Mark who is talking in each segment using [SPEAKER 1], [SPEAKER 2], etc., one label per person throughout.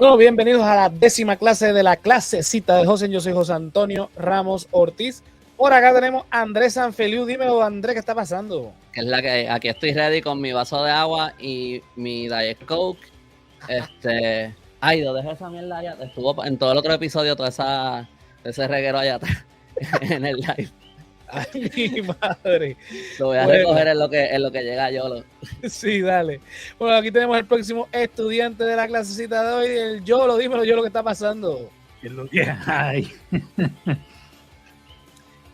[SPEAKER 1] Bueno, bienvenidos a la 10ª clase de la clasecita de José. Yo soy José Antonio Ramos Ortiz. Por acá tenemos a Andrés Sanfeliu. Dímelo, Andrés, ¿qué está pasando?
[SPEAKER 2] Que es la que aquí estoy ready con mi vaso de agua y mi Diet Coke. Lo dejé esa mierda allá. Estuvo en todo el otro episodio, ese reguero allá atrás en el live.
[SPEAKER 1] Ay, mi madre.
[SPEAKER 2] Lo voy a recoger en lo que llega Yolo.
[SPEAKER 1] Sí, dale. Bueno, aquí tenemos el próximo estudiante de la clasecita de hoy, el Yolo. Dímelo, Yolo, ¿qué está pasando?
[SPEAKER 3] ¿Qué es lo que hay?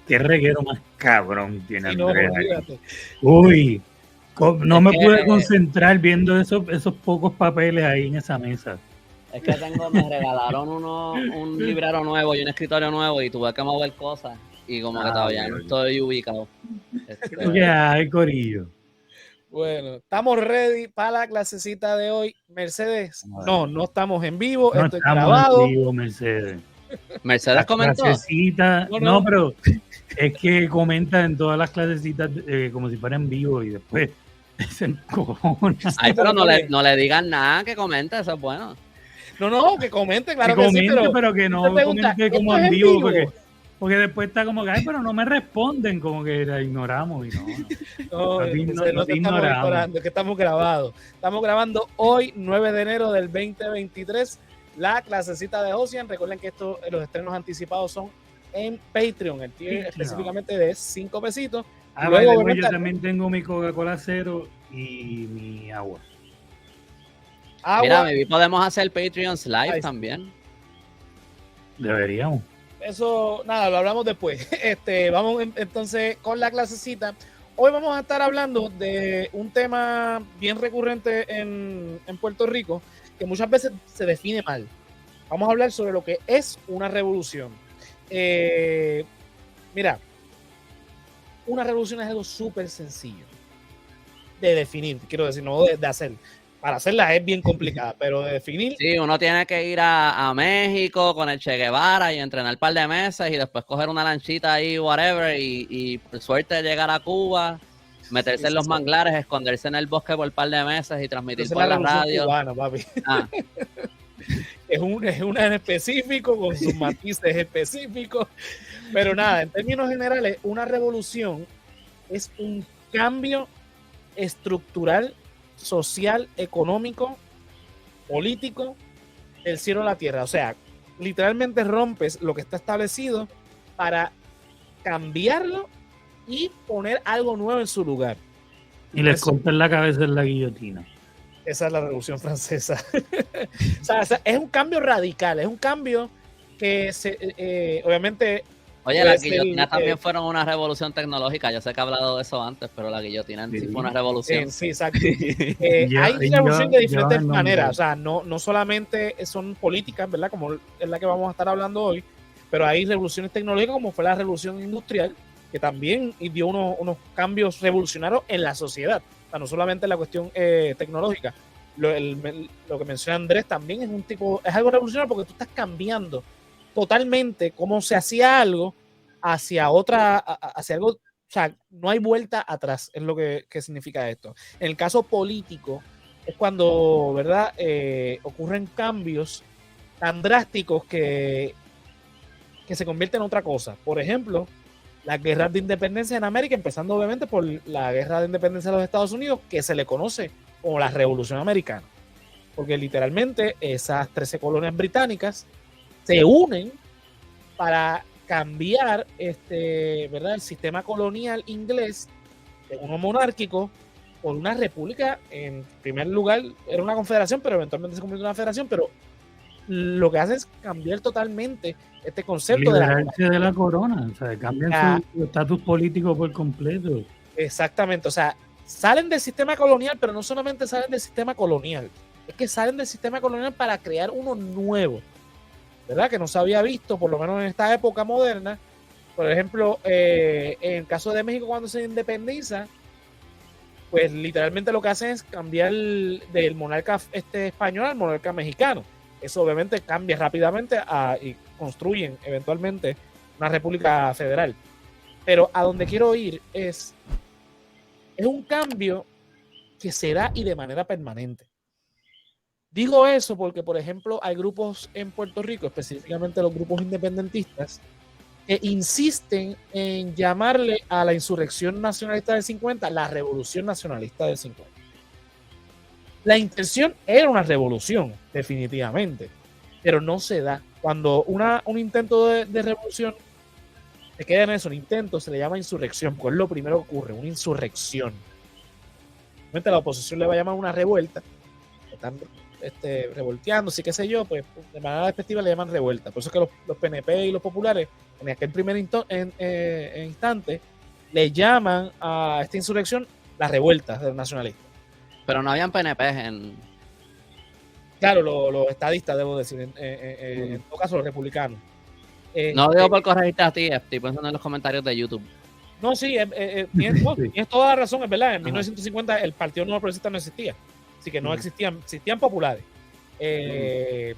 [SPEAKER 3] Qué reguero más cabrón tiene
[SPEAKER 1] Sí, no,
[SPEAKER 3] Andrea.
[SPEAKER 1] olvídate.
[SPEAKER 3] Uy, no me pude concentrar viendo esos pocos papeles ahí en esa mesa.
[SPEAKER 2] Es que me regalaron un librero nuevo y un escritorio nuevo y tuve que mover cosas y como que todavía no estoy ubicado.
[SPEAKER 3] ¿Qué es lo que hay, corillo?
[SPEAKER 1] Bueno, estamos ready para la clasecita de hoy. Mercedes, no estamos en vivo,
[SPEAKER 3] No
[SPEAKER 1] esto es
[SPEAKER 3] estamos
[SPEAKER 1] grabado.
[SPEAKER 3] en vivo, Mercedes.
[SPEAKER 2] Mercedes comentó.
[SPEAKER 3] Clasecita, no, pero es que comenta en todas las clasecitas como si fuera en vivo y después se encojona.
[SPEAKER 2] Ay, pero no le digan nada, que comente, eso es bueno.
[SPEAKER 1] No, que comente, claro
[SPEAKER 3] que
[SPEAKER 1] comente,
[SPEAKER 3] sí, pero que no comente como en vivo, porque después está como que, ay, pero no me responden, como que la ignoramos y
[SPEAKER 1] no te estamos ignorando, que estamos grabados. Estamos grabando hoy, 9 de enero del 2023, la clasecita de Ocean. Recuerden que los estrenos anticipados son en Patreon, el tier específicamente de 5 pesitos.
[SPEAKER 3] Luego, yo también tengo mi Coca-Cola cero y mi agua.
[SPEAKER 2] Mira, podemos hacer Patreons live también.
[SPEAKER 3] Deberíamos.
[SPEAKER 1] Eso, nada, lo hablamos después. Vamos entonces con la clasecita. Hoy vamos a estar hablando de un tema bien recurrente en Puerto Rico, que muchas veces se define mal. Vamos a hablar sobre lo que es una revolución. Mira, una revolución es algo súper sencillo de definir, quiero decir, no de hacer. Para hacerla es bien complicada, pero de definir...
[SPEAKER 2] Sí, uno tiene que ir a México con el Che Guevara y entrenar un par de meses y después coger una lanchita ahí, whatever, y por suerte llegar a Cuba, meterse en los manglares, esconderse en el bosque por un par de meses y transmitir por la radio.
[SPEAKER 1] Cubana, papi. Es una en específico, con sus matices específicos, pero nada, en términos generales, una revolución es un cambio estructural, social, económico, político, del cielo a la tierra. O sea, literalmente rompes lo que está establecido para cambiarlo y poner algo nuevo en su lugar.
[SPEAKER 3] Y les cortan la cabeza en la guillotina.
[SPEAKER 1] Esa es la Revolución Francesa. o sea, es un cambio radical, es un cambio que obviamente...
[SPEAKER 2] Oye, las guillotinas también fueron una revolución tecnológica. Yo sé que he hablado de eso antes, pero la guillotina en sí fue una revolución.
[SPEAKER 1] Sí, exacto. Hay revolución de diferentes maneras. O sea, no solamente son políticas, ¿verdad? Como es la que vamos a estar hablando hoy, pero hay revoluciones tecnológicas como fue la revolución industrial, que también dio unos cambios revolucionarios en la sociedad. O sea, no solamente la cuestión tecnológica. Lo que menciona Andrés también es algo revolucionario porque tú estás cambiando totalmente cómo se hacía algo hacia algo, o sea, no hay vuelta atrás, es lo que significa esto. En el caso político, es cuando, ¿verdad? Ocurren cambios tan drásticos que se convierten en otra cosa. Por ejemplo, las guerras de independencia en América, empezando obviamente por la guerra de independencia de los Estados Unidos, que se le conoce como la Revolución Americana. Porque literalmente esas 13 colonias británicas se unen para cambiar ¿verdad? El sistema colonial inglés de uno monárquico por una república. En primer lugar era una confederación, pero eventualmente se convirtió en una federación, pero lo que hace es cambiar totalmente este concepto
[SPEAKER 3] de la corona, o sea, cambian su estatus político por completo.
[SPEAKER 1] Exactamente, o sea, salen del sistema colonial, pero no solamente salen del sistema colonial, es que salen del sistema colonial para crear uno nuevo, ¿verdad? Que no se había visto, por lo menos en esta época moderna. Por ejemplo, en el caso de México, cuando se independiza, pues literalmente lo que hacen es cambiar del monarca español al monarca mexicano. Eso obviamente cambia rápidamente y construyen eventualmente una república federal. Pero a donde quiero ir es un cambio que se da y de manera permanente. Digo eso porque, por ejemplo, hay grupos en Puerto Rico, específicamente los grupos independentistas, que insisten en llamarle a la insurrección nacionalista del 50 la revolución nacionalista del 50. La intención era una revolución, definitivamente, pero no se da. Cuando un intento de revolución se queda en eso, un intento, se le llama insurrección, porque es lo primero que ocurre, una insurrección. Realmente la oposición le va a llamar una revuelta, están revolteándose, qué sé yo, pues de manera despectiva le llaman revuelta. Por eso es que los PNP y los populares, en aquel primer instante, le llaman a esta insurrección la revuelta del nacionalista.
[SPEAKER 2] Pero no habían PNP en...
[SPEAKER 1] Claro, los estadistas, debo decir, en todo caso los republicanos.
[SPEAKER 2] No digo por corregirte a ti, estoy pensando en los comentarios de YouTube.
[SPEAKER 1] No, sí, tienes toda la razón, es verdad. En 1950 el Partido Nuevo Progresista no existía. Así que no existían populares. ¿Qué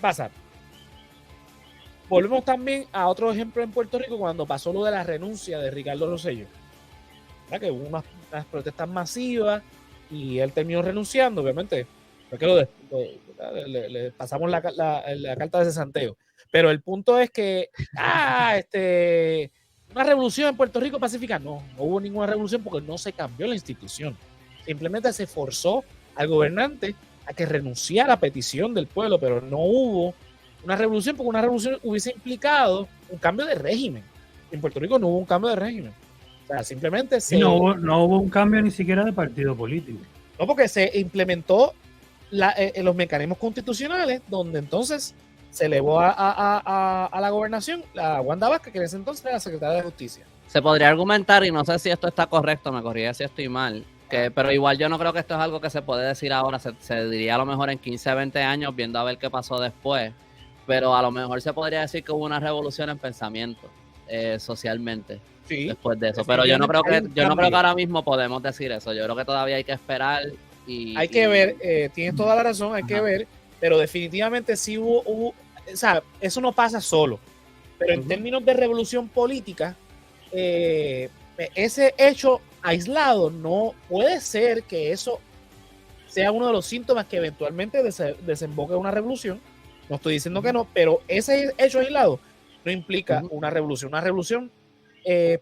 [SPEAKER 1] pasa? Volvemos también a otro ejemplo en Puerto Rico cuando pasó lo de la renuncia de Ricardo Rosselló. Que hubo unas protestas masivas y él terminó renunciando, obviamente. Porque le pasamos la carta de cesanteo. Pero el punto es que una revolución en Puerto Rico pacífica, no hubo ninguna revolución porque no se cambió la institución. Simplemente se forzó al gobernante a que renunciara a petición del pueblo, pero no hubo una revolución porque una revolución hubiese implicado un cambio de régimen. En Puerto Rico no hubo un cambio de régimen. O sea, simplemente
[SPEAKER 3] no hubo un cambio ni siquiera de partido político.
[SPEAKER 1] No, porque se implementó los mecanismos constitucionales donde entonces se elevó a la gobernación a Wanda Vázquez, que en ese entonces era la secretaria de Justicia.
[SPEAKER 2] Se podría argumentar, y no sé si esto está correcto, me corría si estoy mal, pero igual yo no creo que esto es algo que se puede decir ahora, se diría a lo mejor en 15, 20 años, viendo a ver qué pasó después, pero a lo mejor se podría decir que hubo una revolución en pensamiento, socialmente, después de eso, pero yo no creo que ahora mismo podemos decir eso, yo creo que todavía hay que esperar.
[SPEAKER 1] Hay que ver, tienes toda la razón, hay que ver, pero definitivamente sí hubo, o sea, eso no pasa solo, pero en términos de revolución política, ese hecho aislado no puede ser que eso sea uno de los síntomas que eventualmente desemboque en una revolución. No estoy diciendo que no, pero ese hecho aislado no implica una revolución. Una revolución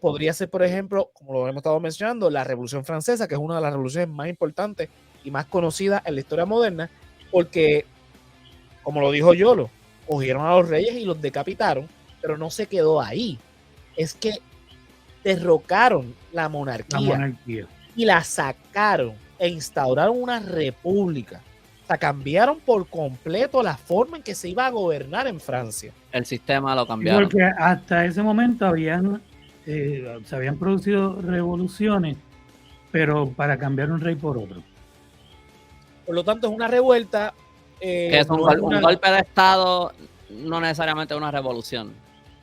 [SPEAKER 1] podría ser, por ejemplo, como lo hemos estado mencionando, la Revolución Francesa, que es una de las revoluciones más importantes y más conocidas en la historia moderna, porque, como lo dijo Yolo, cogieron a los reyes y los decapitaron, pero no se quedó ahí. Es que derrocaron la monarquía y la sacaron e instauraron una república. O sea, cambiaron por completo la forma en que se iba a gobernar en Francia.
[SPEAKER 2] El sistema lo cambiaron.
[SPEAKER 3] Porque hasta ese momento se habían producido revoluciones, pero para cambiar un rey por otro.
[SPEAKER 1] Por lo tanto, es una revuelta.
[SPEAKER 2] Que es un golpe de Estado, no necesariamente una revolución.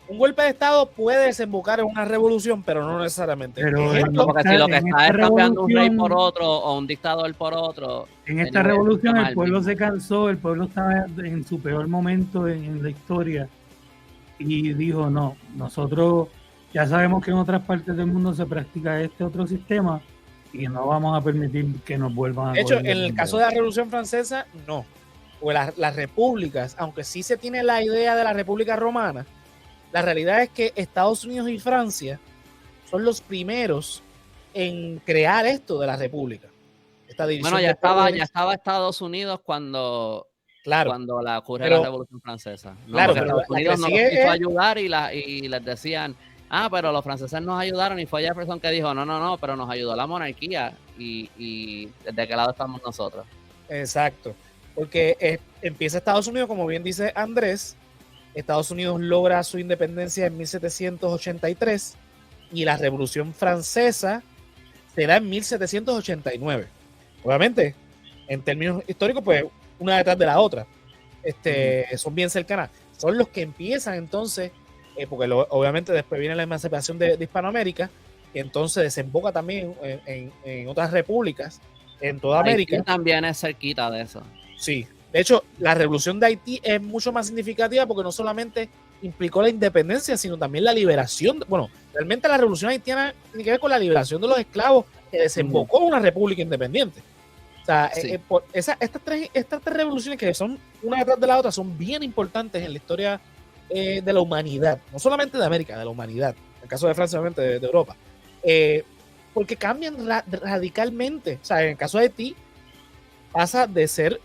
[SPEAKER 1] Un golpe de Estado puede desembocar en una revolución, pero no necesariamente.
[SPEAKER 2] Porque si lo que está es cambiando un rey por otro o un dictador por otro.
[SPEAKER 3] En esta revolución el pueblo se cansó, el pueblo estaba en su peor momento en la historia y dijo, no, nosotros ya sabemos que en otras partes del mundo se practica este otro sistema y no vamos a permitir que nos vuelvan a...
[SPEAKER 1] De hecho, en el caso de la Revolución Francesa, no. O las repúblicas, aunque sí se tiene la idea de la República Romana, la realidad es que Estados Unidos y Francia son los primeros en crear esto de la República. Esta división.
[SPEAKER 2] Bueno, ya estaba Estados Unidos cuando ocurre la Revolución Francesa.
[SPEAKER 1] Claro, pero
[SPEAKER 2] Estados Unidos no los quiso ayudar y les decían, pero los franceses nos ayudaron, y fue Jefferson que dijo, no, pero nos ayudó la monarquía y ¿de qué lado estamos nosotros?
[SPEAKER 1] Exacto, porque empieza Estados Unidos, como bien dice Andrés. Estados Unidos logra su independencia en 1783 y la Revolución Francesa se da en 1789. Obviamente, en términos históricos, pues una detrás de la otra. Son bien cercanas. Son los que empiezan entonces, porque obviamente después viene la emancipación de Hispanoamérica, y entonces desemboca también en otras repúblicas en toda América.
[SPEAKER 2] Haití también es cerquita de eso.
[SPEAKER 1] Sí. De hecho, la revolución de Haití es mucho más significativa porque no solamente implicó la independencia, sino también la liberación. Bueno, realmente la revolución haitiana tiene que ver con la liberación de los esclavos que desembocó en una república independiente. O sea, estas tres revoluciones que son una detrás de la otra son bien importantes en la historia de la humanidad, no solamente de América, de la humanidad, en el caso de Francia, obviamente de Europa, porque cambian radicalmente. O sea, en el caso de Haití, pasa de ser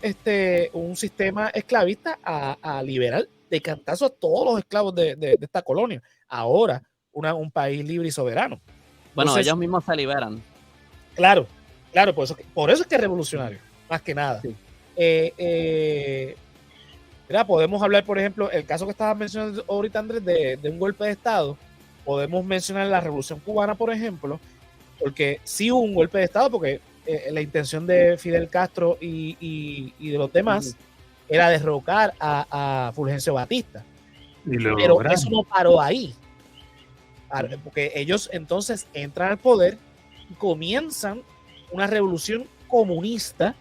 [SPEAKER 1] un sistema esclavista a liberal de cantazo a todos los esclavos de esta colonia. Ahora, un país libre y soberano.
[SPEAKER 2] Bueno,
[SPEAKER 1] Entonces,
[SPEAKER 2] ellos mismos se liberan.
[SPEAKER 1] Claro, por eso es que es revolucionario, más que nada.
[SPEAKER 2] Sí.
[SPEAKER 1] Mira, podemos hablar, por ejemplo, el caso que estabas mencionando ahorita, Andrés, de un golpe de Estado. Podemos mencionar la Revolución Cubana, por ejemplo, porque sí hubo un golpe de Estado, porque la intención de Fidel Castro y de los demás era derrocar a Fulgencio Batista. Pero eso no paró ahí, porque ellos entonces entran al poder y comienzan una revolución comunista.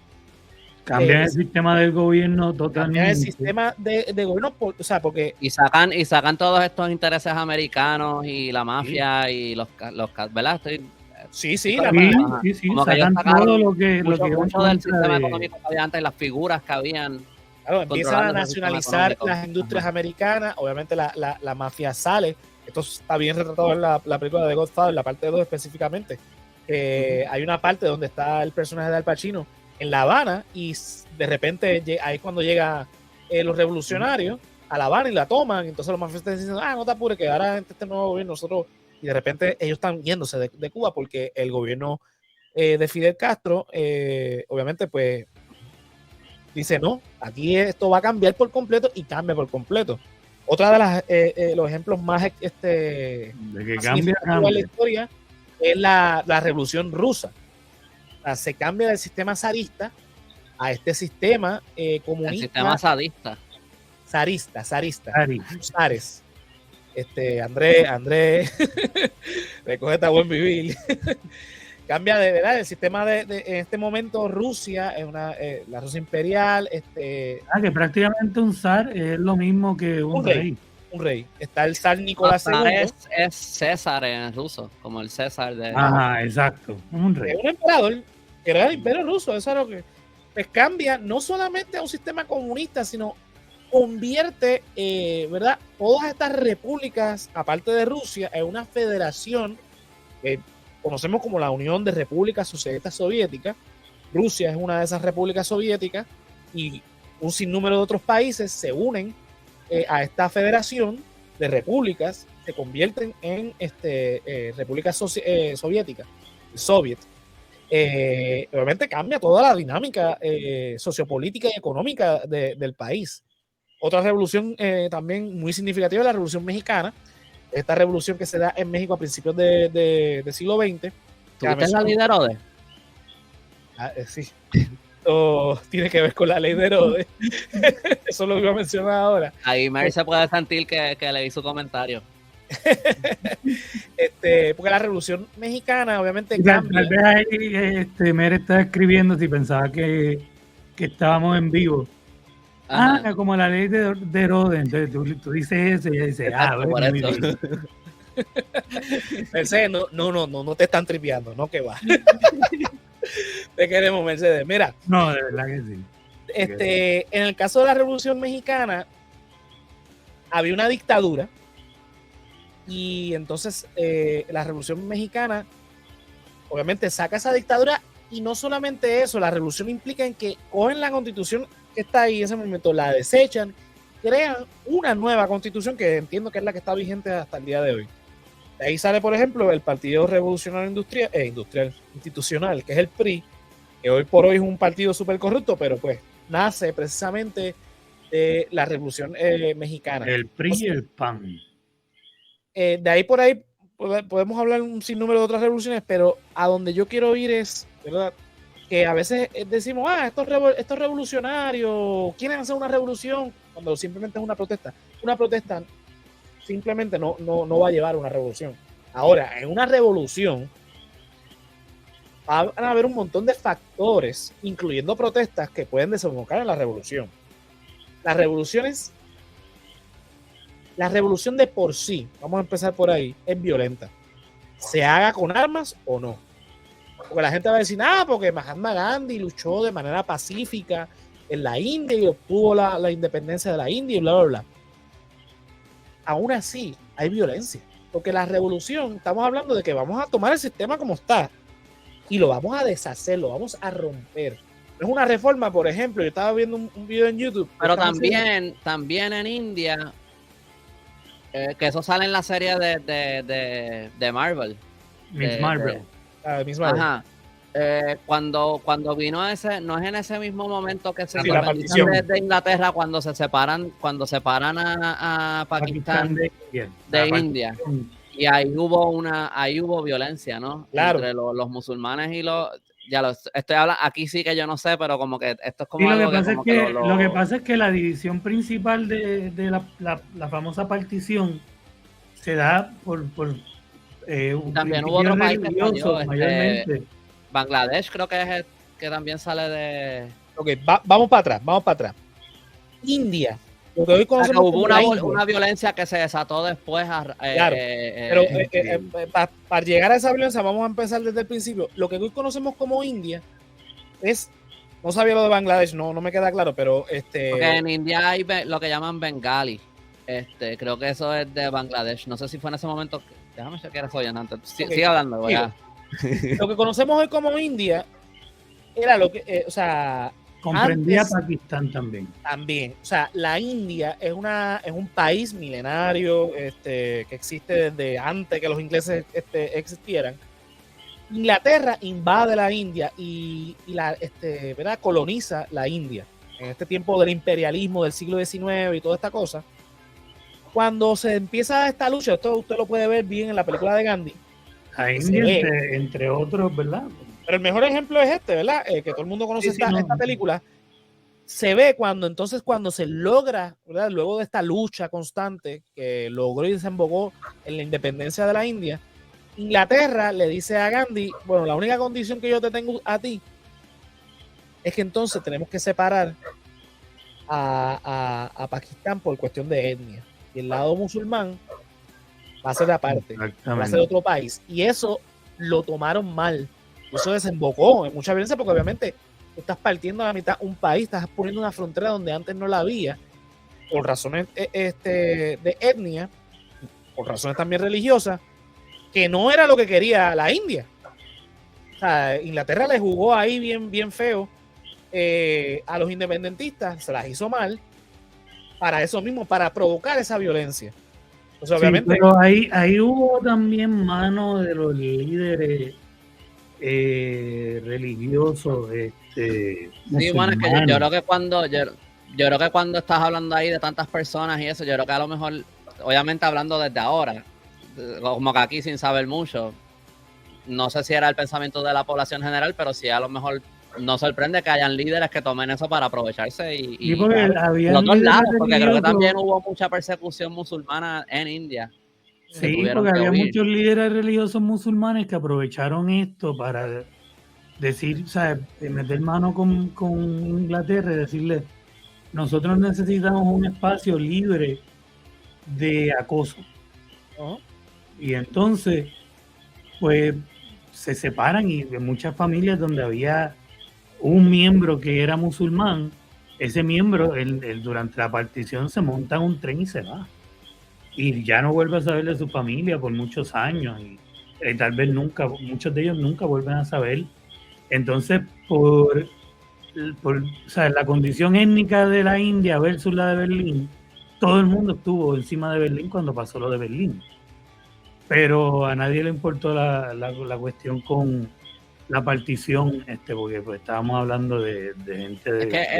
[SPEAKER 3] Cambian el sistema del gobierno totalmente.
[SPEAKER 1] Cambian el sistema de gobierno, o sea, porque...
[SPEAKER 2] Y sacan todos estos intereses americanos y la mafia y los ¿verdad?
[SPEAKER 1] Sí,
[SPEAKER 3] sacan todo lo que
[SPEAKER 2] mucho del sistema económico que había antes, las figuras que habían.
[SPEAKER 1] Claro, empiezan a nacionalizar las industrias americanas. Obviamente la mafia sale. Esto está bien retratado en la película de Godfather, la parte 2 específicamente. Hay una parte donde está el personaje de Al Pacino en La Habana y de repente ahí cuando llega los revolucionarios a La Habana y la toman. Entonces los mafiosos dicen, no te apures, que ahora este nuevo gobierno nosotros... Y de repente ellos están yéndose de Cuba porque el gobierno de Fidel Castro, obviamente, pues dice, no, aquí esto va a cambiar por completo y cambia por completo. Otra de los ejemplos más
[SPEAKER 3] de que
[SPEAKER 1] cambia en la historia es la Revolución Rusa. O sea, se cambia del sistema zarista a este sistema comunista.
[SPEAKER 2] El sistema sadista.
[SPEAKER 1] Zarista. Zares. Andrés, recógete a buen vivir. Cambia de verdad el sistema en este momento. Rusia es la Rusia imperial.
[SPEAKER 3] Que prácticamente un zar es lo mismo que un rey.
[SPEAKER 1] Un rey. Está el zar Nicolás II.
[SPEAKER 2] Es César en ruso, como el César de.
[SPEAKER 3] Ajá, exacto. Un rey.
[SPEAKER 1] Es un emperador que era el imperio ruso. Eso es lo que. Pues cambia no solamente a un sistema comunista, sino convierte, ¿verdad?, todas estas repúblicas, aparte de Rusia, en una federación que conocemos como la Unión de Repúblicas Socialistas Soviéticas. Rusia es una de esas repúblicas soviéticas y un sinnúmero de otros países se unen a esta federación de repúblicas, se convierten en repúblicas soviéticas, Soviet. Obviamente cambia toda la dinámica sociopolítica y económica del país. Otra revolución también muy significativa es la Revolución Mexicana. Esta revolución que se da en México a principios del siglo XX.
[SPEAKER 2] ¿Tuviste la ley de Herodes?
[SPEAKER 1] Sí. Esto tiene que ver con la ley de Herodes. Eso es lo que iba a mencionar ahora.
[SPEAKER 2] Ahí Mary se puede sentir que leí su comentario.
[SPEAKER 1] Porque la Revolución Mexicana obviamente cambia.
[SPEAKER 3] Tal vez ahí Mary está escribiendo si pensaba que estábamos en vivo. Como la ley de Herodes. Entonces tú dices eso y ella dice,
[SPEAKER 2] por eso.
[SPEAKER 1] Mercedes, no te están tripeando, no que va. Te queremos, Mercedes. Mira.
[SPEAKER 3] No, de verdad que sí.
[SPEAKER 1] En el caso de la Revolución Mexicana, había una dictadura y entonces la Revolución Mexicana obviamente saca esa dictadura y no solamente eso, la revolución implica en que cogen la constitución que está ahí en ese momento, la desechan, crean una nueva constitución que entiendo que es la que está vigente hasta el día de hoy. De ahí sale, por ejemplo, el Partido Revolucionario Institucional, que es el PRI, que hoy por hoy es un partido súper corrupto, pero pues nace precisamente de la Revolución Mexicana.
[SPEAKER 3] El PRI y el PAN.
[SPEAKER 1] De ahí por ahí podemos hablar un sinnúmero de otras revoluciones, pero a donde yo quiero ir es, ¿verdad?, que a veces decimos, estos revolucionarios quieren hacer una revolución, cuando simplemente es una protesta. Una protesta simplemente no va a llevar a una revolución. Ahora, en una revolución van a haber un montón de factores, incluyendo protestas, que pueden desembocar en la revolución. La revolución de por sí, vamos a empezar por ahí, es violenta. Se haga con armas o no. Porque la gente va a decir, porque Mahatma Gandhi luchó de manera pacífica en la India y obtuvo la independencia de la India y bla, bla, bla. Aún así, hay violencia. Porque la revolución, estamos hablando de que vamos a tomar el sistema como está y lo vamos a deshacer, lo vamos a romper. No es una reforma, por ejemplo, yo estaba viendo un video en YouTube.
[SPEAKER 2] Pero también en India, que eso sale en la serie de Marvel.
[SPEAKER 3] Miss Marvel.
[SPEAKER 1] Miss Marvel.
[SPEAKER 2] Ajá. Cuando vino ese, no es en ese mismo momento que se
[SPEAKER 1] independizan
[SPEAKER 2] de Inglaterra, cuando separan a Pakistán de India. Y ahí hubo violencia, ¿no?
[SPEAKER 1] Claro.
[SPEAKER 2] Entre los musulmanes y estoy hablando, aquí sí que yo no sé, pero como que esto es como
[SPEAKER 3] sí,
[SPEAKER 2] algo
[SPEAKER 3] lo que pasa es que la división principal de la famosa partición se da por
[SPEAKER 2] también hubo otro país que
[SPEAKER 3] mayormente.
[SPEAKER 2] Bangladesh creo que es el que también sale de...
[SPEAKER 1] Ok, vamos para atrás. India. Lo que hoy conocemos
[SPEAKER 2] hubo una violencia que se desató después.
[SPEAKER 1] Claro, pero para llegar a esa violencia vamos a empezar desde el principio. Lo que hoy conocemos como India es... No sabía lo de Bangladesh, no me queda claro, pero...
[SPEAKER 2] Porque en India hay lo que llaman Bengali. Creo que eso es de Bangladesh. No sé si fue en ese momento... Déjame chequear eso ya antes. Sigue hablando, voy a...
[SPEAKER 1] Lo que conocemos hoy como India era lo que,
[SPEAKER 3] comprendía antes, Pakistán también.
[SPEAKER 1] También, o sea, la India es un país milenario que existe desde antes que los ingleses existieran. Inglaterra invade la India y ¿verdad? Coloniza la India en este tiempo del imperialismo del siglo XIX y toda esta cosa. Cuando se empieza esta lucha, esto usted lo puede ver bien en la película de Gandhi.
[SPEAKER 3] A India, entre otros, ¿verdad?
[SPEAKER 1] Pero el mejor ejemplo es ¿verdad? Que todo el mundo conoce esta película. Se ve cuando se logra, ¿verdad? Luego de esta lucha constante que logró y desembocó en la independencia de la India, Inglaterra le dice a Gandhi, bueno, la única condición que yo te tengo a ti es que entonces tenemos que separar a Pakistán por cuestión de etnia. Y el lado musulmán va a ser aparte, va a ser otro país. Y eso lo tomaron mal. Eso desembocó en mucha violencia porque obviamente tú estás partiendo a la mitad un país, estás poniendo una frontera donde antes no la había, por razones de etnia, por razones también religiosas, que no era lo que quería la India. O sea, Inglaterra le jugó ahí bien feo a los independentistas, se las hizo mal, para eso mismo, para provocar esa violencia. O sea, obviamente,
[SPEAKER 3] pero ahí hubo también mano de los líderes religiosos.
[SPEAKER 2] Sí, bueno, es que yo creo que cuando estás hablando ahí de tantas personas y eso, yo creo que a lo mejor, obviamente hablando desde ahora, como que aquí sin saber mucho, no sé si era el pensamiento de la población general, pero sí a lo mejor nos sorprende que hayan líderes que tomen eso para aprovecharse y
[SPEAKER 3] había
[SPEAKER 2] los dos lados, porque creo que también hubo mucha persecución musulmana en India.
[SPEAKER 3] Sí, porque había muchos líderes religiosos musulmanes que aprovecharon esto para decir, o sea, meter mano con Inglaterra y decirle, nosotros necesitamos un espacio libre de acoso. Y entonces, pues, se separan y en muchas familias donde había un miembro que era musulmán, ese miembro durante la partición se monta en un tren y se va. Y ya no vuelve a saber de su familia por muchos años. Y tal vez nunca, muchos de ellos nunca vuelven a saber. Entonces, por o sea, la condición étnica de la India versus la de Berlín, todo el mundo estuvo encima de Berlín cuando pasó lo de Berlín. Pero a nadie le importó la cuestión con la partición, porque pues estábamos hablando de gente de...
[SPEAKER 2] Es que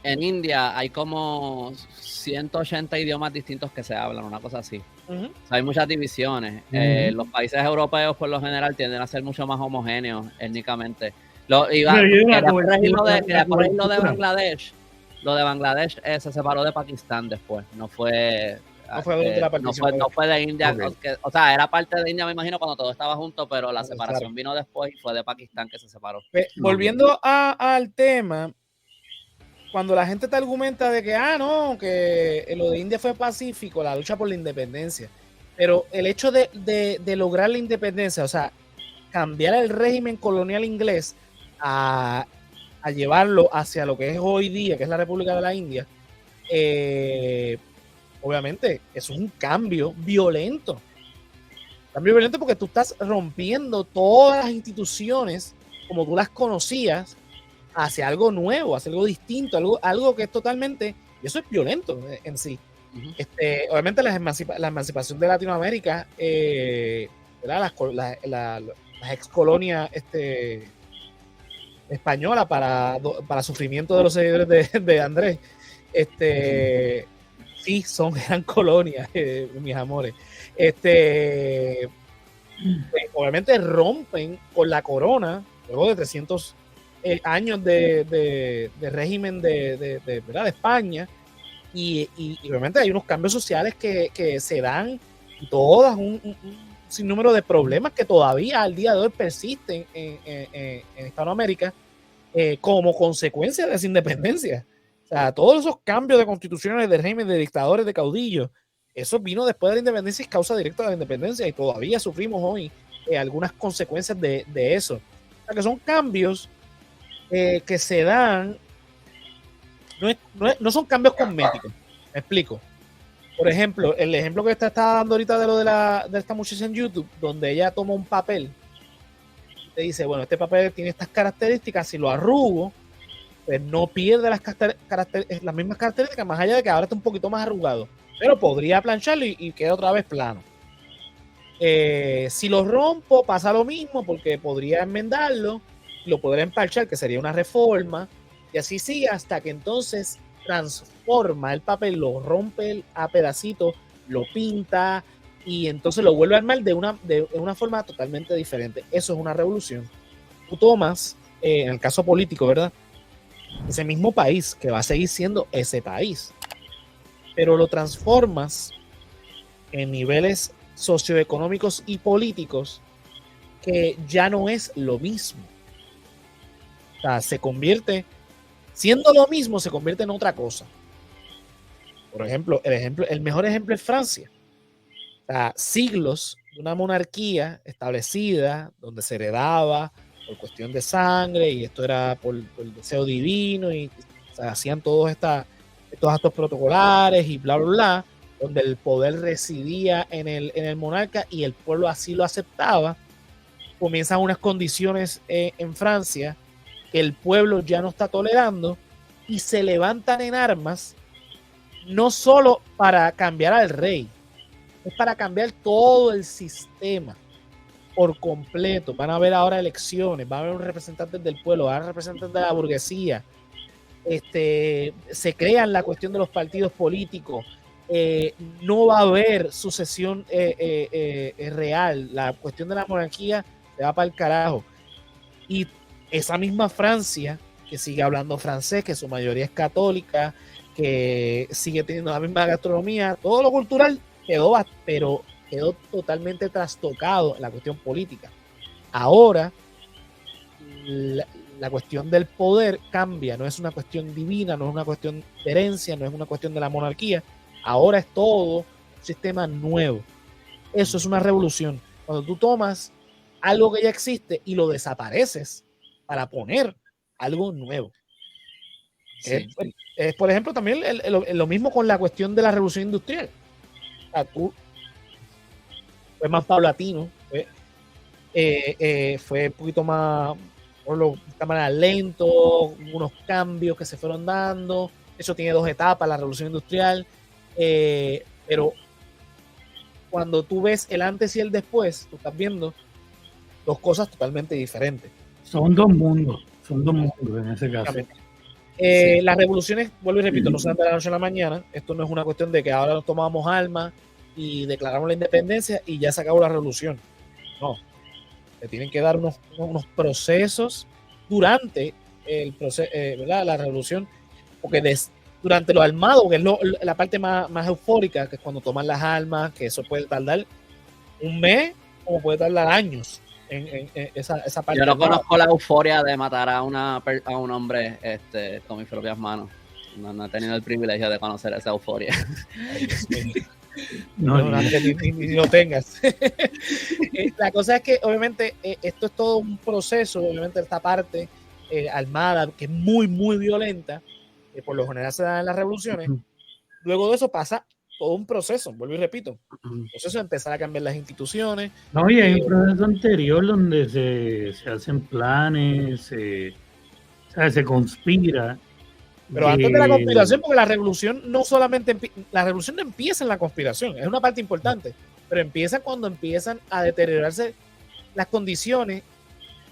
[SPEAKER 2] en India hay como 180 idiomas distintos que se hablan, una cosa así. O sea, hay muchas divisiones. Los países europeos por lo general tienden a ser mucho más homogéneos étnicamente. Quería corregir lo de Bangladesh. Lo de Bangladesh se separó de Pakistán después, no fue de India, okay. O sea, era parte de India, me imagino, cuando todo estaba junto, pero la separación vino después y fue de Pakistán que se separó.
[SPEAKER 1] Volviendo al tema, cuando la gente te argumenta de que, que lo de India fue pacífico, la lucha por la independencia, pero el hecho de lograr la independencia, o sea, cambiar el régimen colonial inglés a llevarlo hacia lo que es hoy día, que es la República de la India, obviamente eso es un cambio violento. Cambio violento porque tú estás rompiendo todas las instituciones como tú las conocías hacia algo nuevo, hacia algo distinto, algo que es totalmente, y eso es violento en sí. Obviamente la emancipación de Latinoamérica, las ex colonias española para sufrimiento de los seguidores de Andrés, sí, eran colonias, mis amores. Obviamente rompen con la corona luego de 300 años de régimen de España, y obviamente hay unos cambios sociales que se dan, todas un sinnúmero de problemas que todavía al día de hoy persisten en Hispanoamérica como consecuencia de esa independencia. O sea, todos esos cambios de constituciones, de régimen, de dictadores, de caudillos, eso vino después de la independencia y es causa directa de la independencia, y todavía sufrimos hoy algunas consecuencias de eso. O sea, que son cambios que se dan, no son cambios cosméticos. Me explico. Por ejemplo, el ejemplo que está dando ahorita de lo de esta muchacha en YouTube, donde ella toma un papel y te dice, bueno, este papel tiene estas características, si lo arrugo, pues no pierde las mismas características, más allá de que ahora está un poquito más arrugado, pero podría plancharlo y queda otra vez plano. Si lo rompo, pasa lo mismo, porque podría enmendarlo, lo podría empalchar, que sería una reforma, y así sigue hasta que entonces transforma el papel, lo rompe a pedacitos, lo pinta y entonces lo vuelve a armar de una forma totalmente diferente. Eso es una revolución. Tú tomas, en el caso político, ¿verdad?, ese mismo país que va a seguir siendo ese país, pero lo transformas en niveles socioeconómicos y políticos que ya no es lo mismo. O sea, siendo lo mismo, se convierte en otra cosa. Por ejemplo, el mejor ejemplo es Francia. O sea, siglos de una monarquía establecida, donde se heredaba por cuestión de sangre, y esto era por el deseo divino, y se hacían todos estos actos protocolares y bla, bla, bla, donde el poder residía en el monarca y el pueblo así lo aceptaba. Comienzan unas condiciones en Francia que el pueblo ya no está tolerando, y se levantan en armas, no solo para cambiar al rey, es para cambiar todo el sistema por completo. Van a haber ahora elecciones, va a haber representantes del pueblo, va a haber representantes de la burguesía, se crean la cuestión de los partidos políticos, no va a haber sucesión real, la cuestión de la monarquía se va para el carajo. Y esa misma Francia, que sigue hablando francés, que su mayoría es católica, que sigue teniendo la misma gastronomía, todo lo cultural quedó totalmente trastocado en la cuestión política. Ahora la cuestión del poder cambia, no es una cuestión divina, no es una cuestión de herencia, no es una cuestión de la monarquía, ahora es todo un sistema nuevo. Eso es una revolución. Cuando tú tomas algo que ya existe y lo desapareces para poner algo nuevo. Sí. Es, por ejemplo, también lo mismo con la cuestión de la revolución industrial. O sea, fue más paulatino, fue un poquito más, por esta manera, lento, unos cambios que se fueron dando. Eso tiene 2 etapas, la revolución industrial, pero cuando tú ves el antes y el después, tú estás viendo 2 cosas totalmente diferentes.
[SPEAKER 3] Son 2 mundos en ese caso.
[SPEAKER 1] Sí. Las revoluciones, vuelvo y repito, no se dan de la noche a la mañana. Esto no es una cuestión de que ahora nos tomamos armas y declaramos la independencia y ya se acabó la revolución. No, te tienen que dar unos procesos durante el proceso, ¿verdad?, la revolución, porque durante lo armado, que es la parte más eufórica, que es cuando toman las armas, que eso puede tardar un mes como puede tardar años. En esa parte.
[SPEAKER 2] Yo no conozco la euforia de matar a un hombre con mis propias manos. No he tenido el privilegio de conocer esa euforia.
[SPEAKER 1] ni lo tengas. La cosa es que obviamente esto es todo un proceso, obviamente esta parte armada que es muy, muy violenta, que por lo general se da en las revoluciones. Luego de eso pasa todo un proceso, vuelvo y repito, el proceso de empezar a cambiar las instituciones.
[SPEAKER 3] No, y hay un proceso anterior donde se hacen planes, se conspira.
[SPEAKER 1] Pero antes de la conspiración, porque la revolución no solamente la revolución no empieza en la conspiración, es una parte importante, pero empieza cuando empiezan a deteriorarse las condiciones,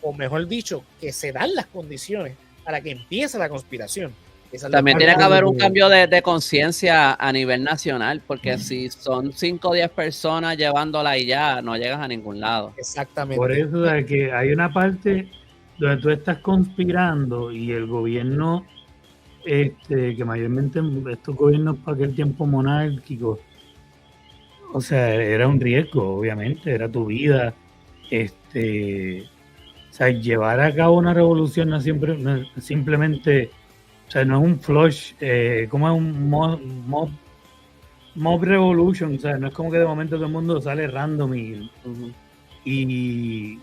[SPEAKER 1] o mejor dicho, que se dan las condiciones para que empiece la conspiración.
[SPEAKER 2] También tiene que haber un cambio de conciencia a nivel nacional, porque si son 5 o 10 personas llevándola y ya, no llegas a ningún lado.
[SPEAKER 1] Exactamente.
[SPEAKER 3] Por eso de que hay una parte donde tú estás conspirando y el gobierno, que mayormente estos gobiernos para aquel tiempo monárquicos, o sea, era un riesgo, obviamente, era tu vida. O sea, llevar a cabo una revolución no simplemente, o sea, no es un flush, como es un mob revolution, o sea, no es como que de momento todo el mundo sale random y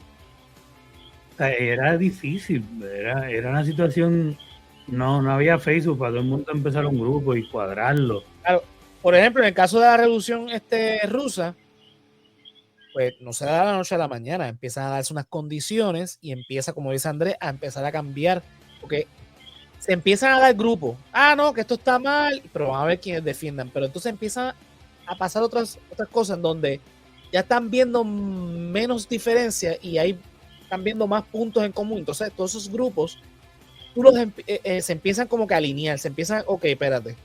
[SPEAKER 3] o sea, era difícil, era una situación, no había Facebook para todo el mundo empezar un grupo y cuadrarlo.
[SPEAKER 1] Claro, por ejemplo, en el caso de la revolución rusa, pues no se da de la noche a la mañana, empiezan a darse unas condiciones y empieza, como dice Andrés, a empezar a cambiar, porque se empiezan a dar grupos, no, que esto está mal, pero van a ver quiénes defiendan, pero entonces empiezan a pasar otras cosas en donde ya están viendo menos diferencia y están viendo más puntos en común, entonces todos esos grupos, se empiezan como que a alinear, se empiezan, ok, espérate,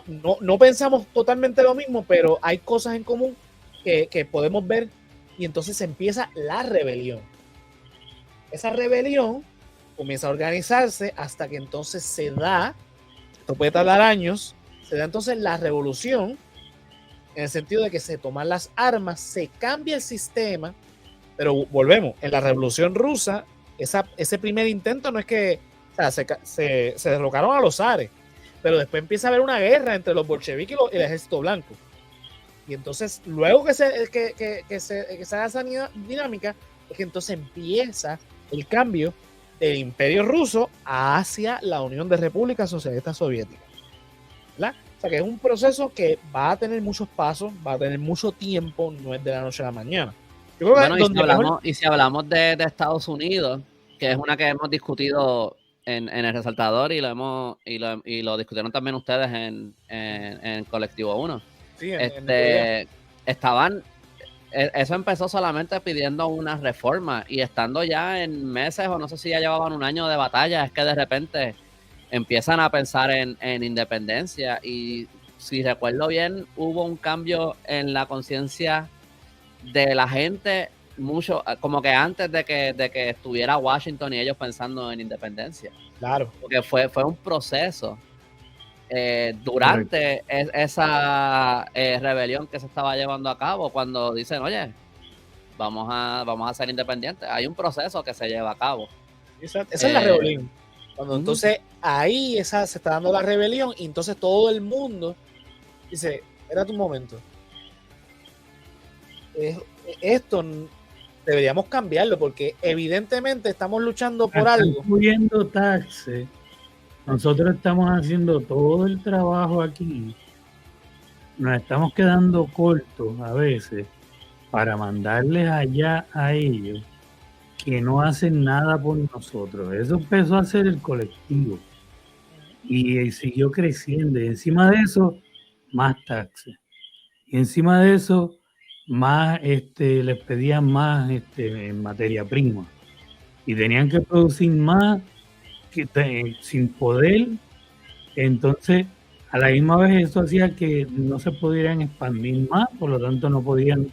[SPEAKER 1] no pensamos totalmente lo mismo, pero hay cosas en común que podemos ver, y entonces empieza la rebelión. Esa rebelión comienza a organizarse hasta que entonces se da, esto puede tardar años, se da entonces la revolución, en el sentido de que se toman las armas, se cambia el sistema, pero volvemos, en la revolución rusa, ese primer intento no es que, o sea, se derrocaron a los zares, pero después empieza a haber una guerra entre los bolcheviques y el ejército blanco. Y entonces, luego que se haga esa dinámica, es que entonces empieza el cambio del Imperio Ruso hacia la Unión de Repúblicas Socialistas Soviéticas, ¿verdad? O sea que es un proceso que va a tener muchos pasos, va a tener mucho tiempo, no es de la noche a la mañana. Yo creo
[SPEAKER 2] que si hablamos de Estados Unidos, que es una que hemos discutido en el resaltador y lo discutieron también ustedes en Colectivo 1.
[SPEAKER 1] Sí,
[SPEAKER 2] eso empezó solamente pidiendo una reforma y estando ya en meses o no sé si ya llevaban un año de batalla, es que de repente empiezan a pensar en independencia, y si recuerdo bien hubo un cambio en la conciencia de la gente mucho, como que antes de que estuviera Washington y ellos pensando en independencia.
[SPEAKER 1] Claro.
[SPEAKER 2] Porque fue un proceso durante esa rebelión que se estaba llevando a cabo, cuando dicen, oye, vamos a ser independientes. Hay un proceso que se lleva a cabo.
[SPEAKER 1] Esa es la rebelión. Cuando entonces ahí se está dando la rebelión, y entonces todo el mundo dice, espérate un momento, esto deberíamos cambiarlo, porque evidentemente estamos luchando por algo.
[SPEAKER 3] Subiendo taxes. Nosotros estamos haciendo todo el trabajo aquí. Nos estamos quedando cortos a veces para mandarles allá a ellos que no hacen nada por nosotros. Eso empezó a ser el colectivo y siguió creciendo. Y encima de eso, más taxes. Y encima de eso, más les pedían más en materia prima. Y tenían que producir más sin poder. Entonces, a la misma vez eso hacía que no se pudieran expandir más, por lo tanto no podían